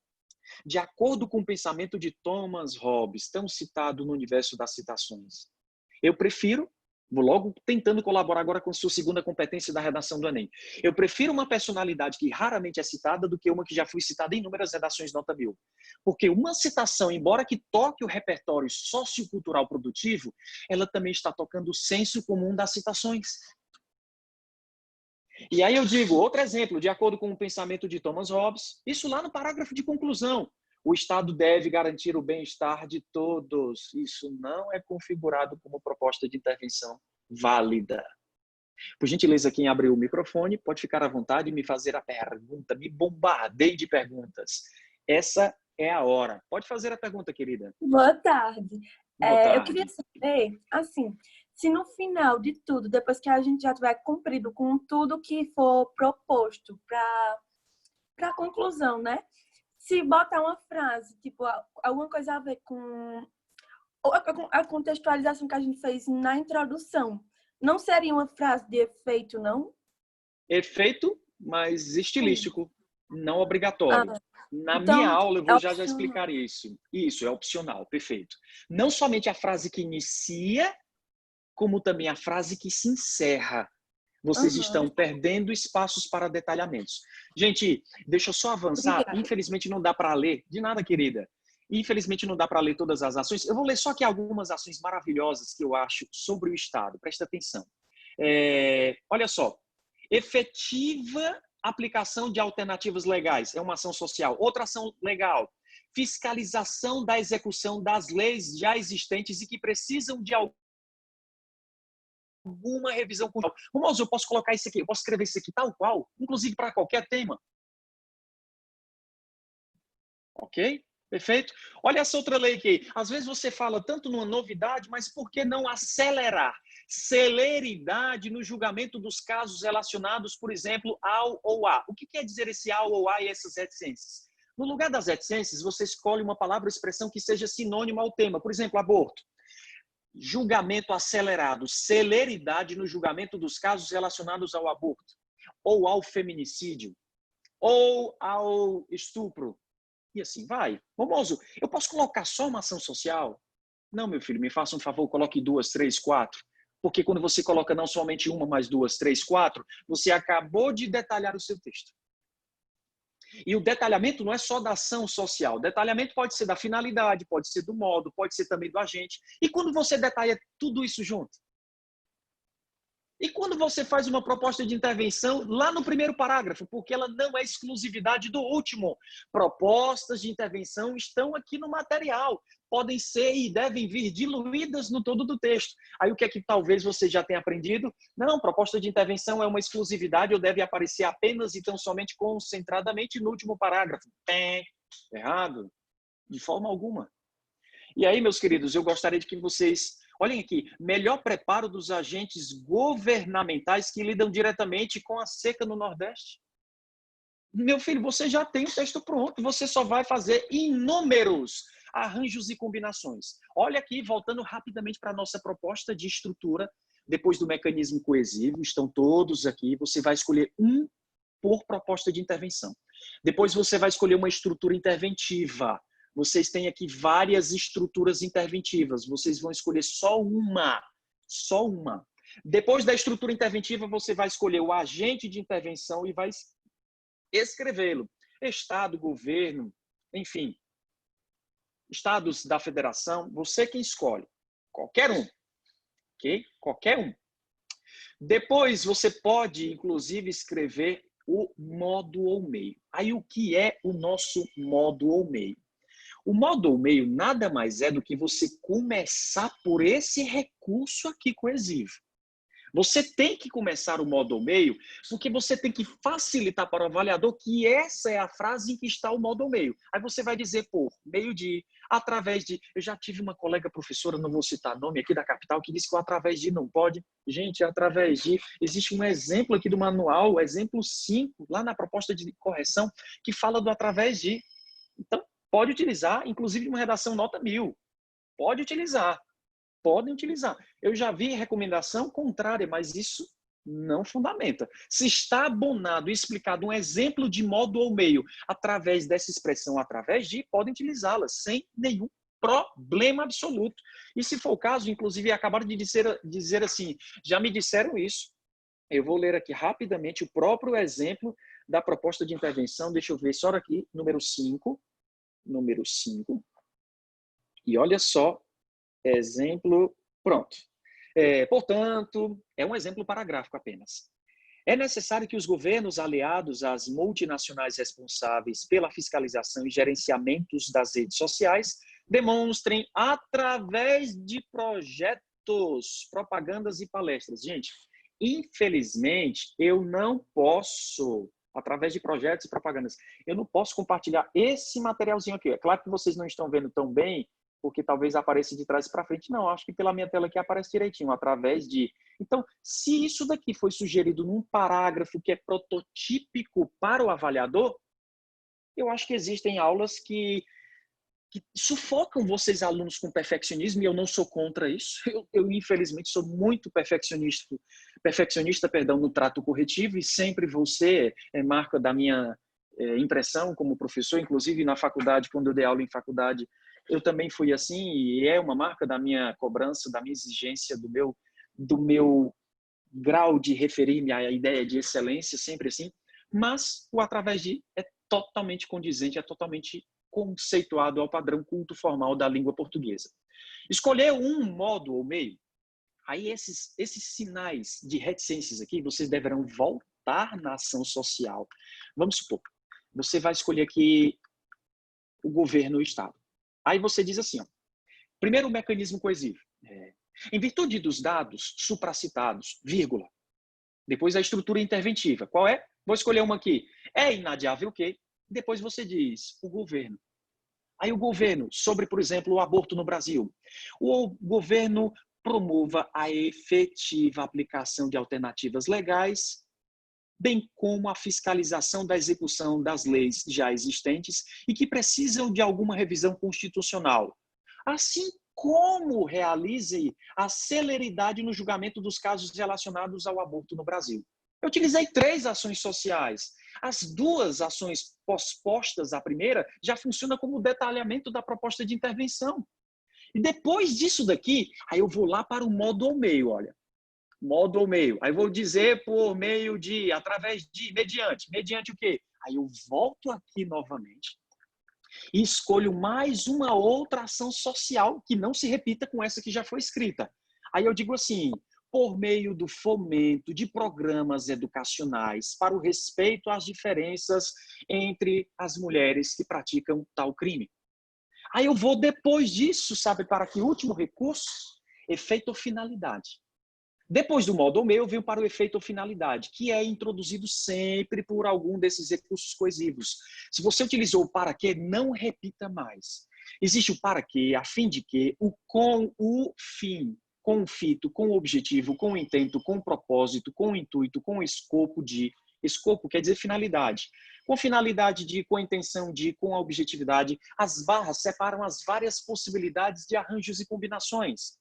De acordo com o pensamento de Thomas Hobbes, tão citado no universo das citações. Eu prefiro, vou logo tentando colaborar agora com a sua segunda competência da redação do Enem. Eu prefiro uma personalidade que raramente é citada do que uma que já foi citada em inúmeras redações nota 1000. Porque uma citação, embora que toque o repertório sociocultural produtivo, ela também está tocando o senso comum das citações. E aí eu digo, outro exemplo, de acordo com o pensamento de Thomas Hobbes, isso lá no parágrafo de conclusão. O Estado deve garantir o bem-estar de todos. Isso não é configurado como proposta de intervenção válida. Por gentileza, quem abriu o microfone, pode ficar à vontade e me fazer a pergunta. Me bombardeie de perguntas. Essa é a hora. Pode fazer a pergunta, querida. Boa tarde. Boa tarde. Eu queria saber, assim, se no final de tudo, depois que a gente já tiver cumprido com tudo que for proposto para a conclusão, né? Se botar uma frase, tipo, alguma coisa a ver com a contextualização que a gente fez na introdução, não seria uma frase de efeito, não? Efeito, mas estilístico, não obrigatório. Na então, minha aula eu vou já opcional. explicar isso. Isso, é opcional, perfeito. Não somente a frase que inicia, como também a frase que se encerra. Vocês estão perdendo espaços para detalhamentos. Gente, deixa eu só avançar. Obrigada. Infelizmente não dá para ler. De nada, querida. Infelizmente não dá para ler todas as ações. Eu vou ler só aqui algumas ações maravilhosas que eu acho sobre o Estado. Presta atenção. Olha só. Efetiva aplicação de alternativas legais. É uma ação social. Outra ação legal. Fiscalização da execução das leis já existentes e que precisam de alguma revisão cultural. Romoso, eu posso colocar isso aqui, eu posso escrever isso aqui tal qual, inclusive para qualquer tema. Ok? Perfeito? Olha essa outra lei aqui. Às vezes você fala tanto numa novidade, mas por que não acelerar? Celeridade no julgamento dos casos relacionados, por exemplo, ao ou a. O que quer dizer esse ao ou a e essas reticências? No lugar das reticências, você escolhe uma palavra ou expressão que seja sinônima ao tema. Por exemplo, aborto. Julgamento acelerado, celeridade no julgamento dos casos relacionados ao aborto, ou ao feminicídio, ou ao estupro. E assim vai. Famoso, eu posso colocar só uma ação social? Não, meu filho, me faça um favor, coloque 2, 3, 4. Porque quando você coloca não somente uma, mas 2, 3, 4, você acabou de detalhar o seu texto. E o detalhamento não é só da ação social. O detalhamento pode ser da finalidade, pode ser do modo, pode ser também do agente. E quando você detalha tudo isso junto? E quando você faz uma proposta de intervenção lá no primeiro parágrafo, porque ela não é exclusividade do último. Propostas de intervenção estão aqui no material. Podem ser e devem vir diluídas no todo do texto. Aí o que é que talvez você já tenha aprendido? Não, proposta de intervenção é uma exclusividade ou deve aparecer apenas e tão somente concentradamente no último parágrafo. Errado. De forma alguma. E aí, meus queridos, eu gostaria de que vocês... Olhem aqui, melhor preparo dos agentes governamentais que lidam diretamente com a seca no Nordeste. Meu filho, você já tem o texto pronto, você só vai fazer inúmeros arranjos e combinações. Olha aqui, voltando rapidamente para a nossa proposta de estrutura, depois do mecanismo coesivo, estão todos aqui, você vai escolher um por proposta de intervenção. Depois você vai escolher uma estrutura interventiva. Vocês têm aqui várias estruturas interventivas. Vocês vão escolher só uma. Só uma. Depois da estrutura interventiva, você vai escolher o agente de intervenção e vai escrevê-lo. Estado, governo, enfim. Estados da federação, você quem escolhe. Qualquer um. Ok? Qualquer um. Depois, você pode, inclusive, escrever o modo ou meio. Aí, o que é o nosso modo ou meio? O modo ou meio nada mais é do que você começar por esse recurso aqui coesivo. Você tem que começar o modo ou meio porque você tem que facilitar para o avaliador que essa é a frase em que está o modo ou meio. Aí você vai dizer por meio de, através de... Eu já tive uma colega professora, não vou citar nome aqui da capital, que disse que o através de não pode. Gente, através de... Existe um exemplo aqui do manual, o exemplo 5, lá na proposta de correção, que fala do através de. Então, pode utilizar, inclusive uma redação nota 1000. Pode utilizar. Podem utilizar. Eu já vi recomendação contrária, mas isso não fundamenta. Se está abonado e explicado um exemplo de modo ou meio através dessa expressão através de, podem utilizá-la sem nenhum problema absoluto. E se for o caso, inclusive, acabaram de dizer assim, já me disseram isso. Eu vou ler aqui rapidamente o próprio exemplo da proposta de intervenção. Deixa eu ver só aqui, número 5. Número 5. E olha só, exemplo, pronto. Portanto, é um exemplo parágrafo apenas. É necessário que os governos aliados às multinacionais responsáveis pela fiscalização e gerenciamentos das redes sociais demonstrem através de projetos, propagandas e palestras. Gente, infelizmente, eu não posso, através de projetos e propagandas, eu não posso compartilhar esse materialzinho aqui. É claro que vocês não estão vendo tão bem, porque talvez apareça de trás para frente. Não, acho que pela minha tela aqui aparece direitinho, através de... Então, se isso daqui foi sugerido num parágrafo que é prototípico para o avaliador, eu acho que existem aulas que sufocam vocês, alunos, com perfeccionismo, e eu não sou contra isso. Eu infelizmente, sou muito perfeccionista, no trato corretivo, e sempre vou ser marca da minha impressão como professor, inclusive na faculdade, quando eu dei aula em faculdade, eu também fui assim, e é uma marca da minha cobrança, da minha exigência, do meu grau de referir-me à ideia de excelência, sempre assim, mas o através de é totalmente condizente, é totalmente conceituado ao padrão culto formal da língua portuguesa. Escolher um modo ou meio, aí esses sinais de reticências aqui, vocês deverão voltar na ação social. Vamos supor, você vai escolher aqui o governo ou o Estado. Aí você diz assim, ó, primeiro o mecanismo coesivo. Em virtude dos dados supracitados, vírgula, depois a estrutura interventiva. Qual é? Vou escolher uma aqui. É inadiável que, depois você diz, o governo. Aí o governo, sobre, por exemplo, o aborto no Brasil. O governo promova a efetiva aplicação de alternativas legais, bem como a fiscalização da execução das leis já existentes e que precisam de alguma revisão constitucional, assim como realize a celeridade no julgamento dos casos relacionados ao aborto no Brasil. Eu utilizei 3 ações sociais. As 2 ações pospostas à primeira já funciona como detalhamento da proposta de intervenção. E depois disso daqui, aí eu vou lá para o modo ou meio, olha. Modo ou meio. Aí vou dizer por meio de, através de, mediante. Mediante o quê? Aí eu volto aqui novamente e escolho mais uma outra ação social que não se repita com essa que já foi escrita. Aí eu digo assim, por meio do fomento de programas educacionais para o respeito às diferenças entre as mulheres que praticam tal crime. Aí eu vou depois disso, sabe, para que último recurso? Efeito ou finalidade. Depois do modo ou meio, eu venho para o efeito ou finalidade, que é introduzido sempre por algum desses recursos coesivos. Se você utilizou o para que, não repita mais. Existe o para que, a fim de que, o com, o fim, com o fito, com o objetivo, com o intento, com o propósito, com o intuito, com o escopo de... Escopo quer dizer finalidade. Com finalidade de, com a intenção de, com a objetividade, as barras separam as várias possibilidades de arranjos e combinações.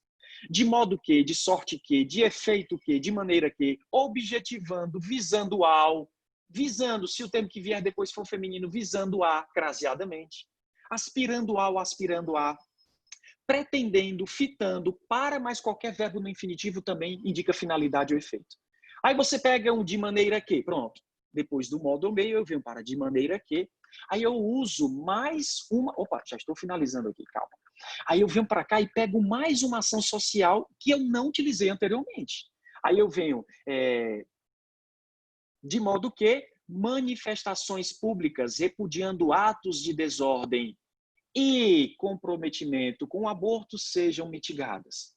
De modo que, de sorte que, de efeito que, de maneira que, objetivando, visando ao, visando, se o termo que vier depois for feminino, visando a, craseadamente, aspirando ao, aspirando a, pretendendo, fitando, para mais qualquer verbo no infinitivo também indica finalidade ou efeito. Aí você pega um de maneira que, pronto. Depois do modo ou meio, eu venho para de maneira que. Aí eu uso mais uma... Opa, já estou finalizando aqui, calma. Aí eu venho para cá e pego mais uma ação social que eu não utilizei anteriormente. Aí eu venho de modo que manifestações públicas repudiando atos de desordem e comprometimento com o aborto sejam mitigadas.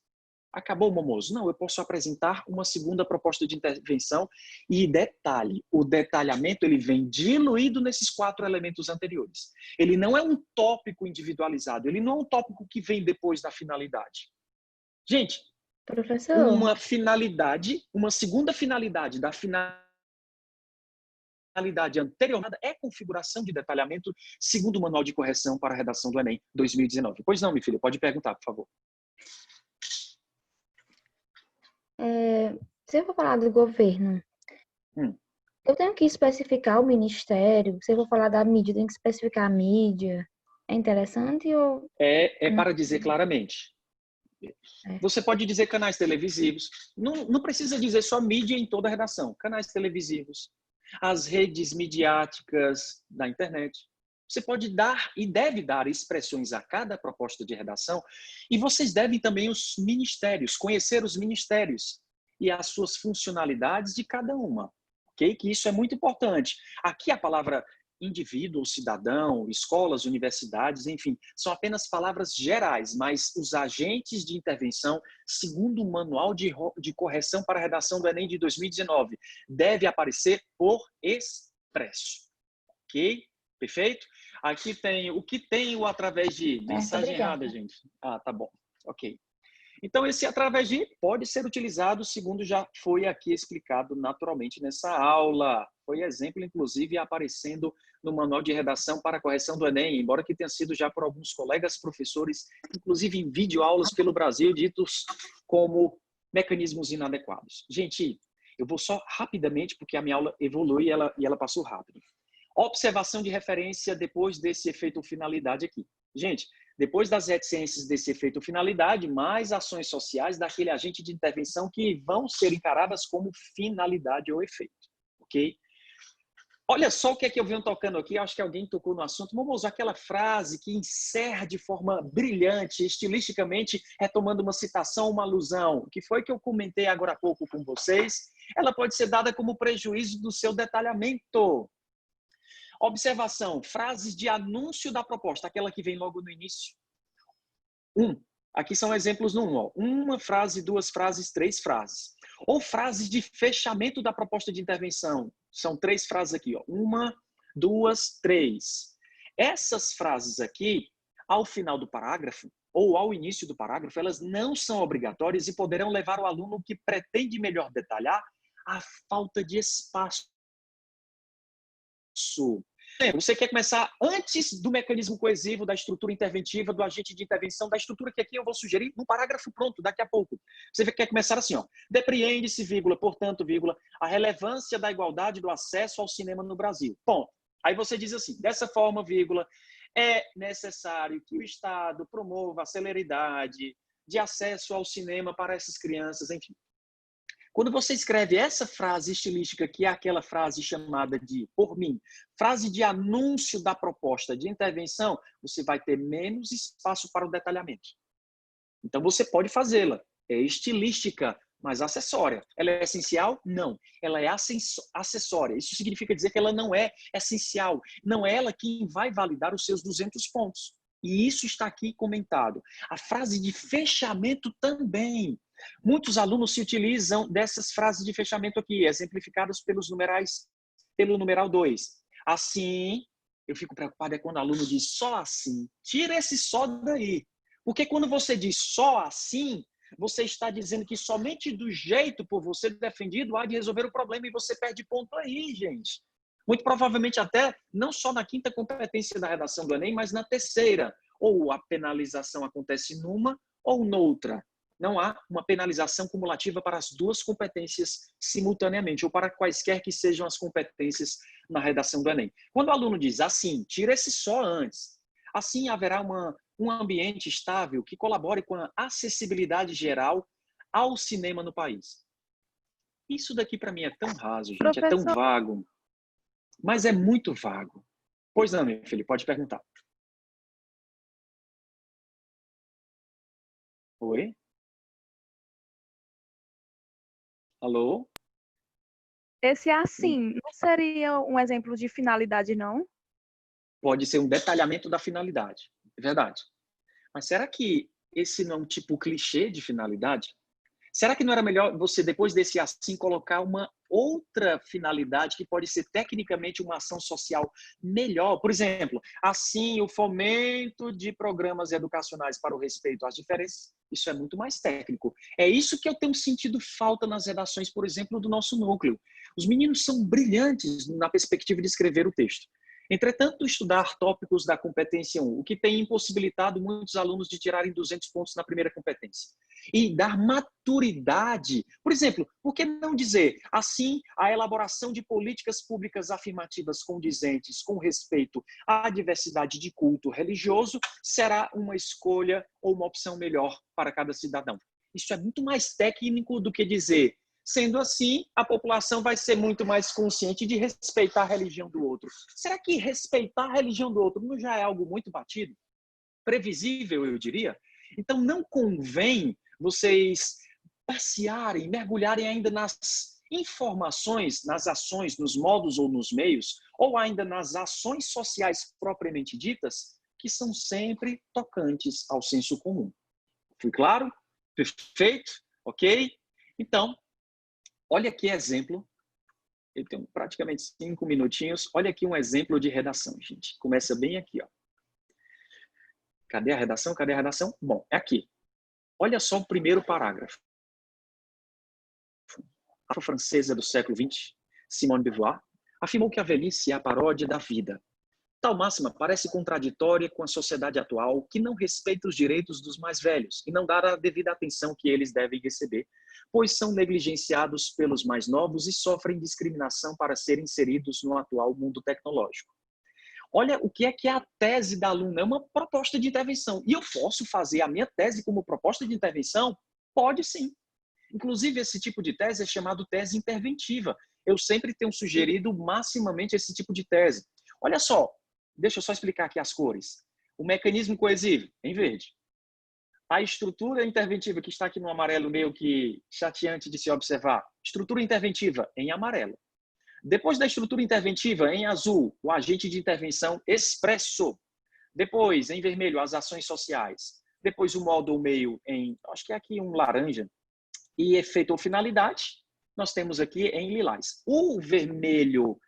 Acabou, Momoso? Não, eu posso apresentar uma segunda proposta de intervenção e detalhe, o detalhamento ele vem diluído nesses 4 elementos anteriores. Ele não é um tópico individualizado, ele não é um tópico que vem depois da finalidade. Gente, Professor, uma segunda finalidade da finalidade anterior é configuração de detalhamento segundo o Manual de Correção para a Redação do Enem 2019. Pois não, minha filha, pode perguntar, por favor. se eu for falar do governo, eu tenho que especificar o ministério. Se eu for falar da mídia, eu tenho que especificar a mídia. É interessante ou... É para dizer claramente. É. Você pode dizer canais televisivos. Não precisa dizer só mídia em toda a redação. Canais televisivos, as redes midiáticas da internet. Você pode dar e deve dar expressões a cada proposta de redação. E vocês devem também os ministérios, conhecer os ministérios e as suas funcionalidades de cada uma. Ok? Que isso é muito importante. Aqui a palavra indivíduo, cidadão, escolas, universidades, enfim, são apenas palavras gerais, mas os agentes de intervenção, segundo o Manual de Correção para a Redação do Enem de 2019, deve aparecer por expresso. Ok? Perfeito? Aqui tem o que tem o através de mensagem errada, gente. Ah, tá bom. Ok. Então, esse através de pode ser utilizado, segundo já foi aqui explicado naturalmente nessa aula. Foi exemplo, inclusive, aparecendo no Manual de Redação para a Correção do Enem, embora que tenha sido já por alguns colegas professores, inclusive em videoaulas pelo Brasil, ditos como mecanismos inadequados. Gente, eu vou só rapidamente, porque a minha aula evolui e ela passou rápido. Observação de referência depois desse efeito finalidade aqui. Gente, depois das reticências desse efeito finalidade, mais ações sociais daquele agente de intervenção que vão ser encaradas como finalidade ou efeito. Ok? Olha só o que é que eu venho tocando aqui. Acho que alguém tocou no assunto. Vamos usar aquela frase que encerra de forma brilhante, estilisticamente, retomando uma citação, uma alusão, que foi que eu comentei agora há pouco com vocês. Ela pode ser dada como prejuízo do seu detalhamento. Observação, frases de anúncio da proposta, aquela que vem logo no início. Aqui são exemplos no 1. Ó. Uma frase, duas frases, três frases. Ou frases de fechamento da proposta de intervenção. São três frases aqui. Ó. 1, 2, 3. Essas frases aqui, ao final do parágrafo, ou ao início do parágrafo, elas não são obrigatórias e poderão levar o aluno que pretende melhor detalhar à falta de espaço. Você quer começar antes do mecanismo coesivo, da estrutura interventiva, do agente de intervenção, da estrutura que aqui eu vou sugerir no parágrafo pronto, daqui a pouco. Você quer começar assim, ó. Depreende-se, vírgula, portanto, vírgula, a relevância da igualdade do acesso ao cinema no Brasil. Ponto. Aí você diz assim, dessa forma, vírgula, é necessário que o Estado promova a celeridade de acesso ao cinema para essas crianças, enfim. Quando você escreve essa frase estilística, que é aquela frase chamada de, por mim, frase de anúncio da proposta de intervenção, você vai ter menos espaço para o detalhamento. Então, você pode fazê-la. É estilística, mas acessória. Ela é essencial? Não. Ela é acessória. Isso significa dizer que ela não é essencial. Não é ela quem vai validar os seus 200 pontos. E isso está aqui comentado. A frase de fechamento também. Muitos alunos se utilizam dessas frases de fechamento aqui, exemplificadas pelos numerais, pelo numeral 2. Assim, eu fico preocupado é quando o aluno diz só assim. Tira esse só daí. Porque quando você diz só assim, você está dizendo que somente do jeito por você defendido há de resolver o problema e você perde ponto aí, gente. Muito provavelmente até não só na quinta competência da redação do Enem, mas na terceira. Ou a penalização acontece numa ou noutra. Não há uma penalização cumulativa para as duas competências simultaneamente, ou para quaisquer que sejam as competências na redação do Enem. Quando o aluno diz assim, tira esse só antes. Assim haverá um ambiente estável que colabore com a acessibilidade geral ao cinema no país. Isso daqui para mim é tão raso, gente, Professor... é tão vago. Mas é muito vago. Pois não, meu filho, pode perguntar. Oi? Alô? Esse assim, não seria um exemplo de finalidade, não? Pode ser um detalhamento da finalidade, é verdade. Mas será que esse não é um tipo clichê de finalidade? Será que não era melhor você, depois desse assim, colocar uma outra finalidade que pode ser tecnicamente uma ação social melhor? Por exemplo, assim, o fomento de programas educacionais para o respeito às diferenças. Isso é muito mais técnico. É isso que eu tenho sentido falta nas redações, por exemplo, do nosso núcleo. Os meninos são brilhantes na perspectiva de escrever o texto. Entretanto, estudar tópicos da competência 1, o que tem impossibilitado muitos alunos de tirarem 200 pontos na primeira competência. e dar maturidade. Por exemplo, por que não dizer assim, a elaboração de políticas públicas afirmativas condizentes com respeito à diversidade de culto religioso será uma escolha ou uma opção melhor para cada cidadão. Isso é muito mais técnico do que dizer, sendo assim, a população vai ser muito mais consciente de respeitar a religião do outro. Será que respeitar a religião do outro não já é algo muito batido? Previsível, eu diria? Então, não convém vocês passearem, mergulharem ainda nas informações, nas ações, nos modos ou nos meios, ou ainda nas ações sociais propriamente ditas, que são sempre tocantes ao senso comum. Fui claro? Perfeito? Ok? Então, olha aqui exemplo. Eu tenho praticamente 5 minutinhos. Olha aqui um exemplo de redação, gente. Começa bem aqui, ó. Cadê a redação? Cadê a redação? Bom, é aqui. Olha só o primeiro parágrafo. A francesa do século XX, Simone de Beauvoir, afirmou que a velhice é a paródia da vida. Tal máxima parece contraditória com a sociedade atual, que não respeita os direitos dos mais velhos e não dá a devida atenção que eles devem receber, pois são negligenciados pelos mais novos e sofrem discriminação para serem inseridos no atual mundo tecnológico. Olha o que é a tese da aluna, é uma proposta de intervenção. E eu posso fazer a minha tese como proposta de intervenção? Pode sim. Inclusive, esse tipo de tese é chamado tese interventiva. Eu sempre tenho sugerido maximamente esse tipo de tese. Olha só, deixa eu só explicar aqui as cores. O mecanismo coesivo, em verde. A estrutura interventiva, que está aqui no amarelo, meio que chateante de se observar. Estrutura interventiva, em amarelo. Depois da estrutura interventiva, em azul, o agente de intervenção expresso. Depois, em vermelho, as ações sociais. Depois, o modo ou meio em, acho que é aqui um laranja. E efeito ou finalidade, nós temos aqui em lilás. O vermelho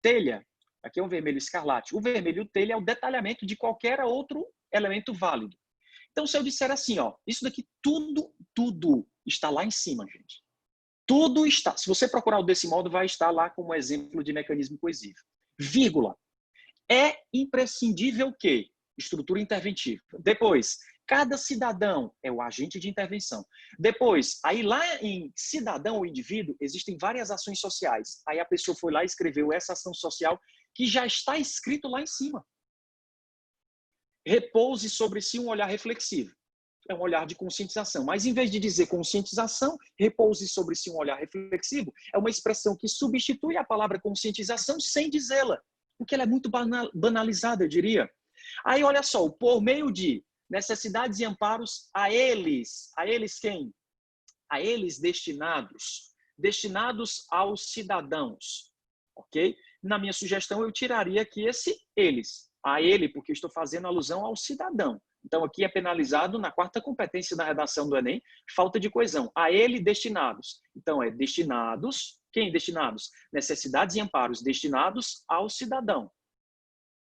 telha, aqui é um vermelho escarlate. O vermelho telha é o detalhamento de qualquer outro elemento válido. Então, se eu disser assim, ó, isso daqui tudo está lá em cima, gente. Tudo está. Se você procurar o desse modo, vai estar lá como exemplo de mecanismo coesivo. Vírgula. É imprescindível que estrutura interventiva. Depois, cada cidadão é o agente de intervenção. Depois, aí lá em cidadão ou indivíduo, existem várias ações sociais. Aí a pessoa foi lá e escreveu essa ação social que já está escrito lá em cima. Repouse sobre si um olhar reflexivo. É um olhar de conscientização. Mas, em vez de dizer conscientização, repouse sobre si um olhar reflexivo, é uma expressão que substitui a palavra conscientização sem dizê-la, porque ela é muito banalizada, eu diria. Aí, olha só, por meio de necessidades e amparos a eles quem? A eles destinados aos cidadãos, ok? Na minha sugestão, eu tiraria aqui esse eles, a ele, porque eu estou fazendo alusão ao cidadão. Então, aqui é penalizado na quarta competência da redação do Enem, falta de coesão. A ele destinados. Então, é destinados. Quem destinados? Necessidades e amparos destinados ao cidadão.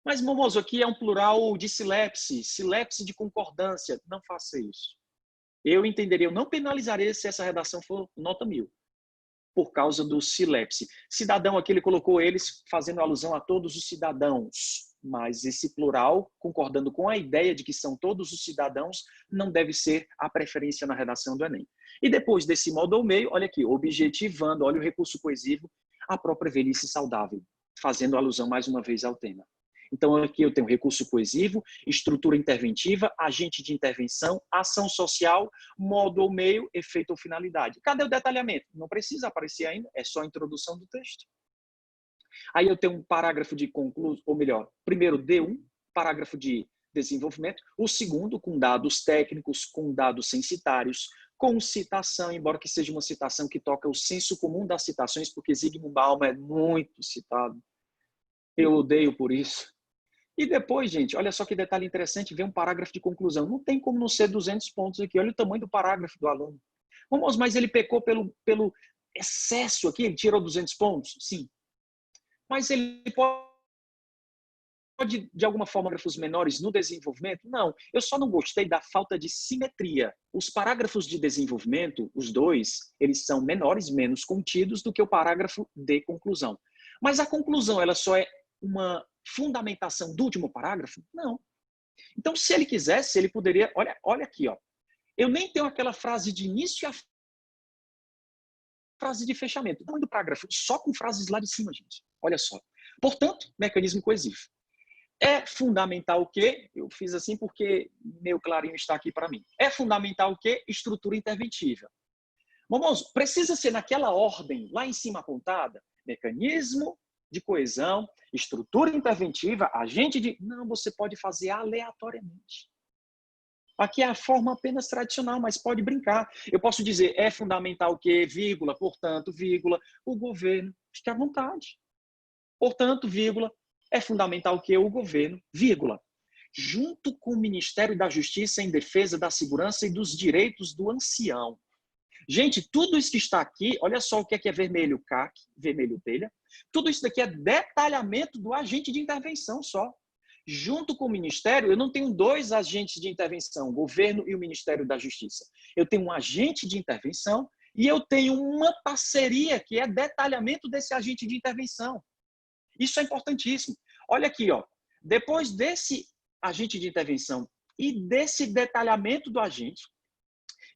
Mas, Momoso, aqui é um plural de silepse de concordância. Não faça isso. Eu entenderia, eu não penalizaria se essa redação for nota 1000, por causa do silepse. Cidadão, aqui ele colocou eles fazendo alusão a todos os cidadãos. Mas esse plural, concordando com a ideia de que são todos os cidadãos, não deve ser a preferência na redação do Enem. E depois desse modo ou meio, olha aqui, objetivando, olha o recurso coesivo, a própria velhice saudável, fazendo alusão mais uma vez ao tema. Então aqui eu tenho recurso coesivo, estrutura interventiva, agente de intervenção, ação social, modo ou meio, efeito ou finalidade. Cadê o detalhamento? Não precisa aparecer ainda, é só a introdução do texto. Aí eu tenho um parágrafo de conclusão, ou melhor, primeiro D1, parágrafo de desenvolvimento, o segundo com dados técnicos, com dados censitários, com citação, embora que seja uma citação que toca o senso comum das citações, porque Zygmunt Bauman é muito citado. Eu odeio por isso. E depois, gente, olha só que detalhe interessante, vem um parágrafo de conclusão. Não tem como não ser 200 pontos aqui. Olha o tamanho do parágrafo do aluno. Vamos, mas ele pecou pelo excesso aqui, ele tirou 200 pontos? Sim. Mas ele pode, de alguma forma, parágrafos menores no desenvolvimento? Não. Eu só não gostei da falta de simetria. Os parágrafos de desenvolvimento, os dois, eles são menores, menos contidos do que o parágrafo de conclusão. Mas a conclusão, ela só é uma fundamentação do último parágrafo? Não. Então, se ele quisesse, ele poderia... Olha aqui, ó. Eu nem tenho aquela frase de início e a frase de fechamento. Não do parágrafo, só com frases lá de cima, gente. Olha só. Portanto, mecanismo coesivo. É fundamental o quê? Eu fiz assim porque meu clarinho está aqui para mim. É fundamental o quê? Estrutura interventiva. Vamos, precisa ser naquela ordem, lá em cima apontada, mecanismo de coesão, estrutura interventiva, agente de... Não, você pode fazer aleatoriamente. Aqui é a forma apenas tradicional, mas pode brincar. Eu posso dizer, é fundamental o quê? Vírgula, portanto, vírgula, o governo. Fique à vontade. Portanto, vírgula, é fundamental o quê? O governo, vírgula. Junto com o Ministério da Justiça em defesa da segurança e dos direitos do ancião. Gente, tudo isso que está aqui, olha só o que é vermelho CAC, vermelho telha. Tudo isso daqui é detalhamento do agente de intervenção só. Junto com o Ministério, eu não tenho dois agentes de intervenção, o governo e o Ministério da Justiça. Eu tenho um agente de intervenção e eu tenho uma parceria que é detalhamento desse agente de intervenção. Isso é importantíssimo. Olha aqui, ó. Depois desse agente de intervenção e desse detalhamento do agente,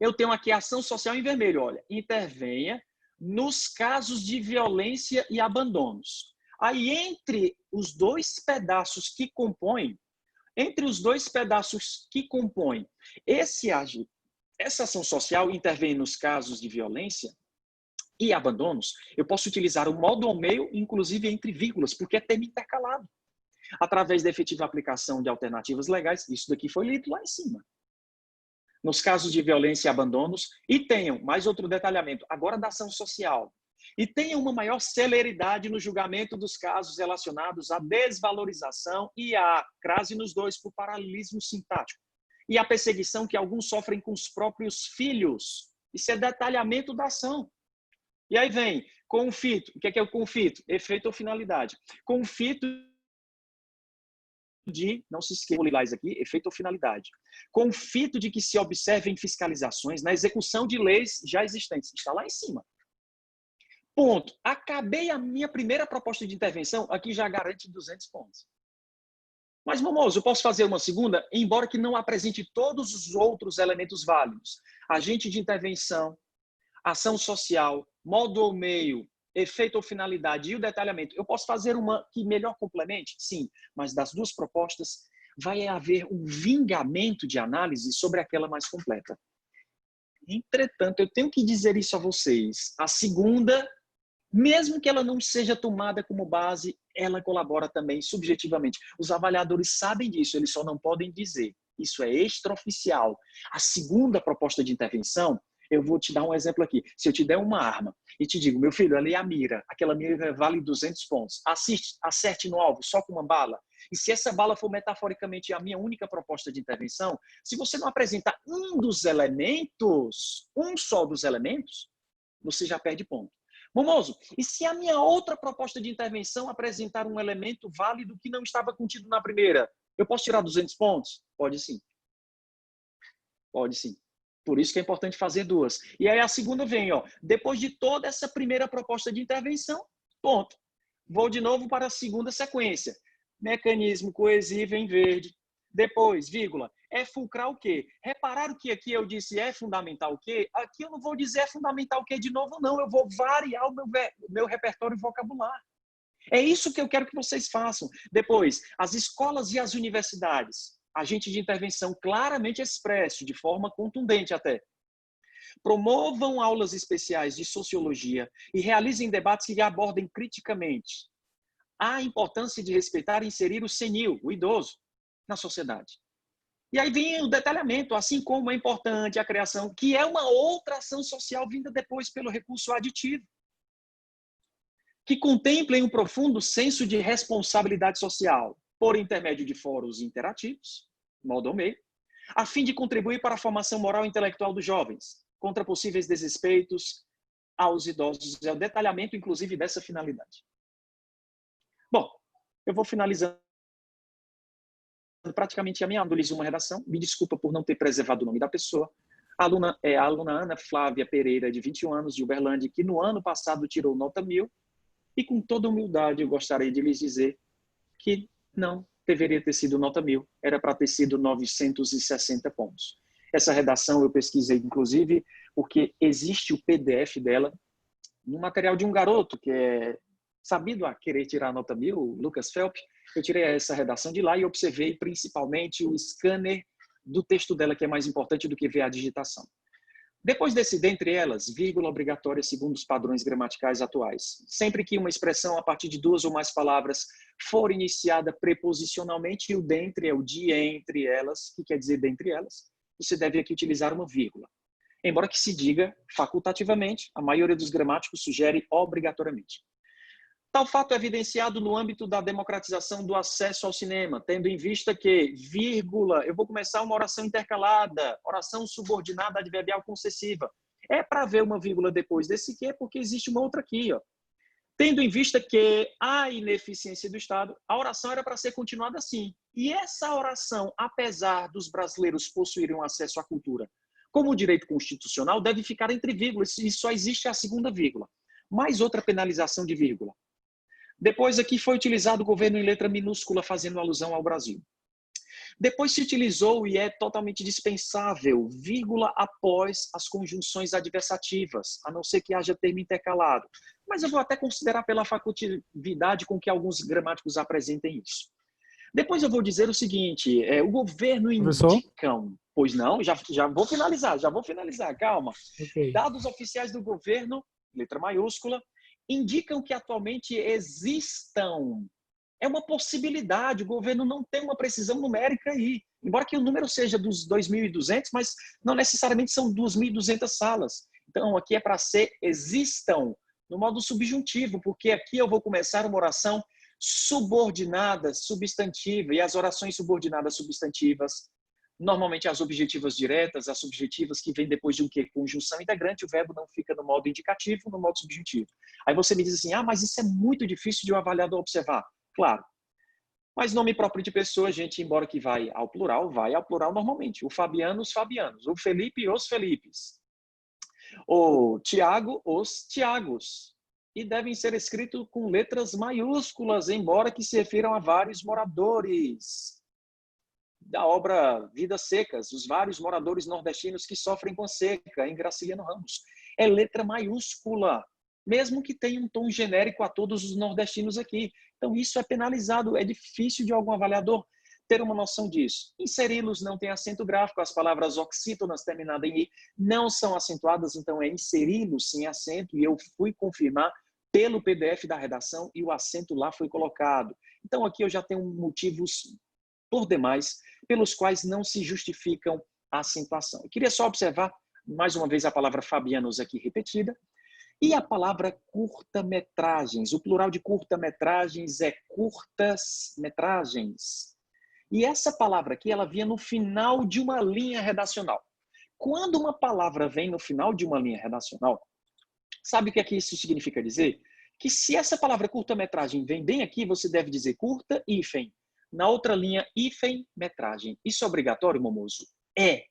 eu tenho aqui a ação social em vermelho. Olha, intervenha nos casos de violência e abandonos. Aí, entre os dois pedaços que compõem, essa ação social intervém nos casos de violência e abandonos, eu posso utilizar o modo ao meio, inclusive entre vírgulas, porque é termo intercalado. Através da efetiva aplicação de alternativas legais, isso daqui foi lido lá em cima. Nos casos de violência e abandonos, e tenham, mais outro detalhamento, agora da ação social, e tenham uma maior celeridade no julgamento dos casos relacionados à desvalorização e à crase nos dois por paralelismo sintático, e a perseguição que alguns sofrem com os próprios filhos. Isso é detalhamento da ação. E aí vem confito. O que é o confito? Efeito ou finalidade. Confito de, não se esqueçam lilás aqui, efeito ou finalidade. Confito de que se observem fiscalizações na execução de leis já existentes. Está lá em cima. Ponto. Acabei a minha primeira proposta de intervenção, aqui já garante 200 pontos. Mas, Momoso, eu posso fazer uma segunda, embora que não apresente todos os outros elementos válidos. Agente de intervenção, ação social, modo ou meio, efeito ou finalidade e o detalhamento. Eu posso fazer uma que melhor complemente? Sim, mas das duas propostas vai haver um vingamento de análise sobre aquela mais completa. Entretanto, eu tenho que dizer isso a vocês. A segunda, mesmo que ela não seja tomada como base, ela colabora também subjetivamente. Os avaliadores sabem disso, eles só não podem dizer. Isso é extraoficial. A segunda proposta de intervenção, eu vou te dar um exemplo aqui. Se eu te der uma arma e te digo, meu filho, ali é a mira. Aquela mira vale 200 pontos. Acerte no alvo só com uma bala. E se essa bala for metaforicamente a minha única proposta de intervenção, se você não apresentar um só dos elementos, você já perde ponto. Momoso, e se a minha outra proposta de intervenção apresentar um elemento válido que não estava contido na primeira, eu posso tirar 200 pontos? Pode sim. Pode sim. Por isso que é importante fazer duas. E aí a segunda vem, ó, depois de toda essa primeira proposta de intervenção, ponto. Vou de novo para a segunda sequência. Mecanismo coesivo em verde. Depois, vírgula, é fulcral o quê? Repararam que aqui eu disse é fundamental o quê? Aqui eu não vou dizer é fundamental o quê de novo, não. Eu vou variar o meu repertório vocabular. É isso que eu quero que vocês façam. Depois, as escolas e as universidades. Agente de intervenção claramente expresso, de forma contundente até. Promovam aulas especiais de sociologia e realizem debates que abordem criticamente a importância de respeitar e inserir o senil, o idoso, na sociedade. E aí vem o detalhamento, assim como é importante a criação, que é uma outra ação social vinda depois pelo recurso aditivo, que contemplem um profundo senso de responsabilidade social, por intermédio de fóruns interativos, modo ao meio, a fim de contribuir para a formação moral e intelectual dos jovens, contra possíveis desrespeitos aos idosos. É o detalhamento, inclusive, dessa finalidade. Bom, eu vou finalizando praticamente a minha análise, uma redação. Me desculpa por não ter preservado o nome da pessoa. A aluna é a aluna Ana Flávia Pereira, de 21 anos, de Uberlândia, que no ano passado tirou nota 1000. E com toda humildade eu gostaria de lhes dizer que não deveria ter sido nota 1000, era para ter sido 960 pontos. Essa redação eu pesquisei, inclusive, porque existe o PDF dela no material de um garoto que é sabido a querer tirar nota 1000, Lucas Felp. Eu tirei essa redação de lá e observei principalmente o scanner do texto dela, que é mais importante do que ver a digitação. Depois desse, dentre elas, vírgula obrigatória segundo os padrões gramaticais atuais. Sempre que uma expressão a partir de 2 ou mais palavras for iniciada preposicionalmente, e o dentre é o de entre elas, que quer dizer dentre elas, você deve aqui utilizar uma vírgula. Embora que se diga facultativamente, a maioria dos gramáticos sugere obrigatoriamente. Tal fato é evidenciado no âmbito da democratização do acesso ao cinema, tendo em vista que, vírgula, eu vou começar uma oração intercalada, oração subordinada adverbial concessiva. É para ver uma vírgula depois desse que, porque existe uma outra aqui, ó. Tendo em vista que a ineficiência do Estado, a oração era para ser continuada assim. E essa oração, apesar dos brasileiros possuírem um acesso à cultura como direito constitucional, deve ficar entre vírgulas, e só existe a segunda vírgula. Mais outra penalização de vírgula. Depois aqui foi utilizado o governo em letra minúscula, fazendo alusão ao Brasil. Depois se utilizou, e é totalmente dispensável, vírgula após as conjunções adversativas, a não ser que haja termo intercalado. Mas eu vou até considerar pela facultatividade com que alguns gramáticos apresentem isso. Depois eu vou dizer o seguinte, o governo indicam... Pois não, já vou finalizar, calma. Okay. Dados oficiais do governo, letra maiúscula, indicam que atualmente existam. É uma possibilidade, o governo não tem uma precisão numérica aí. Embora que o número seja dos 2.200, mas não necessariamente são 2.200 salas. Então, aqui é para ser existam, no modo subjuntivo, porque aqui eu vou começar uma oração subordinada, substantiva, e as orações subordinadas substantivas, normalmente as objetivas diretas, as subjetivas que vêm depois de um quê? Conjunção integrante, o verbo não fica no modo indicativo, no modo subjuntivo. Aí você me diz assim, mas isso é muito difícil de o avaliador observar. Claro. Mas nome próprio de pessoa, gente, embora que vai ao plural normalmente. O Fabiano, os Fabianos. O Felipe, os Felipes. O Tiago, os Tiagos. E devem ser escritos com letras maiúsculas, embora que se refiram a vários moradores da obra Vidas Secas, os vários moradores nordestinos que sofrem com seca, em Graciliano Ramos. É letra maiúscula, mesmo que tenha um tom genérico a todos os nordestinos aqui. Então, isso é penalizado, é difícil de algum avaliador ter uma noção disso. Inseri-los não tem acento gráfico, as palavras oxítonas terminadas em i não são acentuadas, então é inseri-los sem acento, e eu fui confirmar pelo PDF da redação e o acento lá foi colocado. Então, aqui eu já tenho motivos por demais, pelos quais não se justificam a acentuação. Eu queria só observar, mais uma vez, a palavra Fabianos aqui repetida, e a palavra curta-metragens. O plural de curta-metragens é curtas-metragens. E essa palavra aqui, ela vinha no final de uma linha redacional. Quando uma palavra vem no final de uma linha redacional, sabe o que é que isso significa dizer? Que se essa palavra curta-metragem vem bem aqui, você deve dizer curta, hífen. Na outra linha, hífen, metragem. Isso é obrigatório, Momoso? É.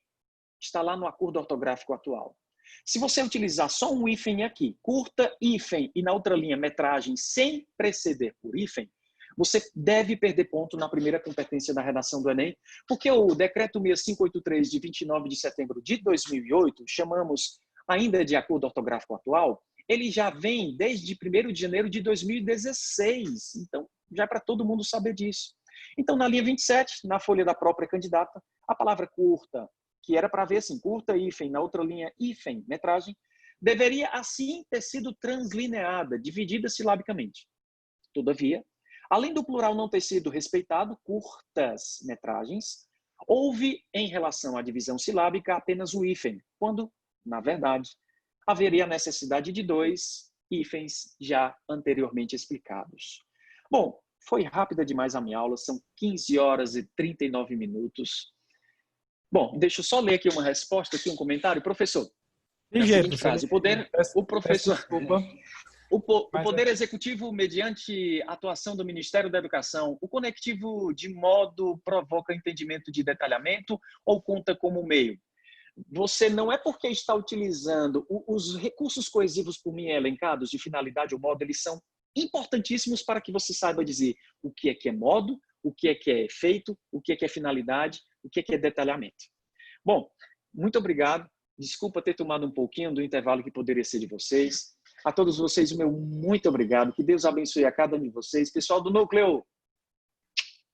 Está lá no acordo ortográfico atual. Se você utilizar só um hífen aqui, curta, hífen, e na outra linha, metragem, sem preceder por hífen, você deve perder ponto na primeira competência da redação do Enem, porque o decreto 6583 de 29 de setembro de 2008, chamamos ainda de acordo ortográfico atual, ele já vem desde 1º de janeiro de 2016. Então, já é para todo mundo saber disso. Então, na linha 27, na folha da própria candidata, a palavra curta, que era para ver assim, curta, hífen, na outra linha, hífen, metragem, deveria assim ter sido translineada, dividida silabicamente. Todavia, além do plural não ter sido respeitado, curtas metragens, houve, em relação à divisão silábica, apenas o hífen, quando, na verdade, haveria a necessidade de 2 hífens já anteriormente explicados. Bom, foi rápida demais a minha aula, são 15 horas e 39 minutos. Bom, deixa eu só ler aqui uma resposta, aqui um comentário. Professor, a seguinte frase, o Poder Executivo, mediante atuação do Ministério da Educação, o conectivo de modo provoca entendimento de detalhamento ou conta como meio? Você não é porque está utilizando os recursos coesivos por mim elencados de finalidade ou modo, eles são importantíssimos para que você saiba dizer o que é modo, o que é efeito, o que é finalidade, o que é detalhamento. Bom, muito obrigado. Desculpa ter tomado um pouquinho do intervalo que poderia ser de vocês. A todos vocês, o meu muito obrigado. Que Deus abençoe a cada um de vocês. Pessoal do Núcleo,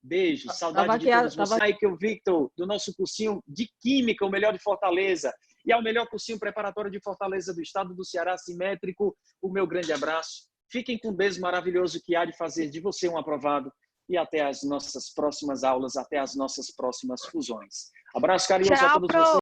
beijo, saudade de todos vocês. Michael Victor, do nosso cursinho de Química, o melhor de Fortaleza. E ao melhor cursinho preparatório de Fortaleza do estado do Ceará, simétrico, o meu grande abraço. Fiquem com um beijo maravilhoso que há de fazer de você um aprovado. E até as nossas próximas aulas, até as nossas próximas fusões. Abraço carinhoso a todos vocês.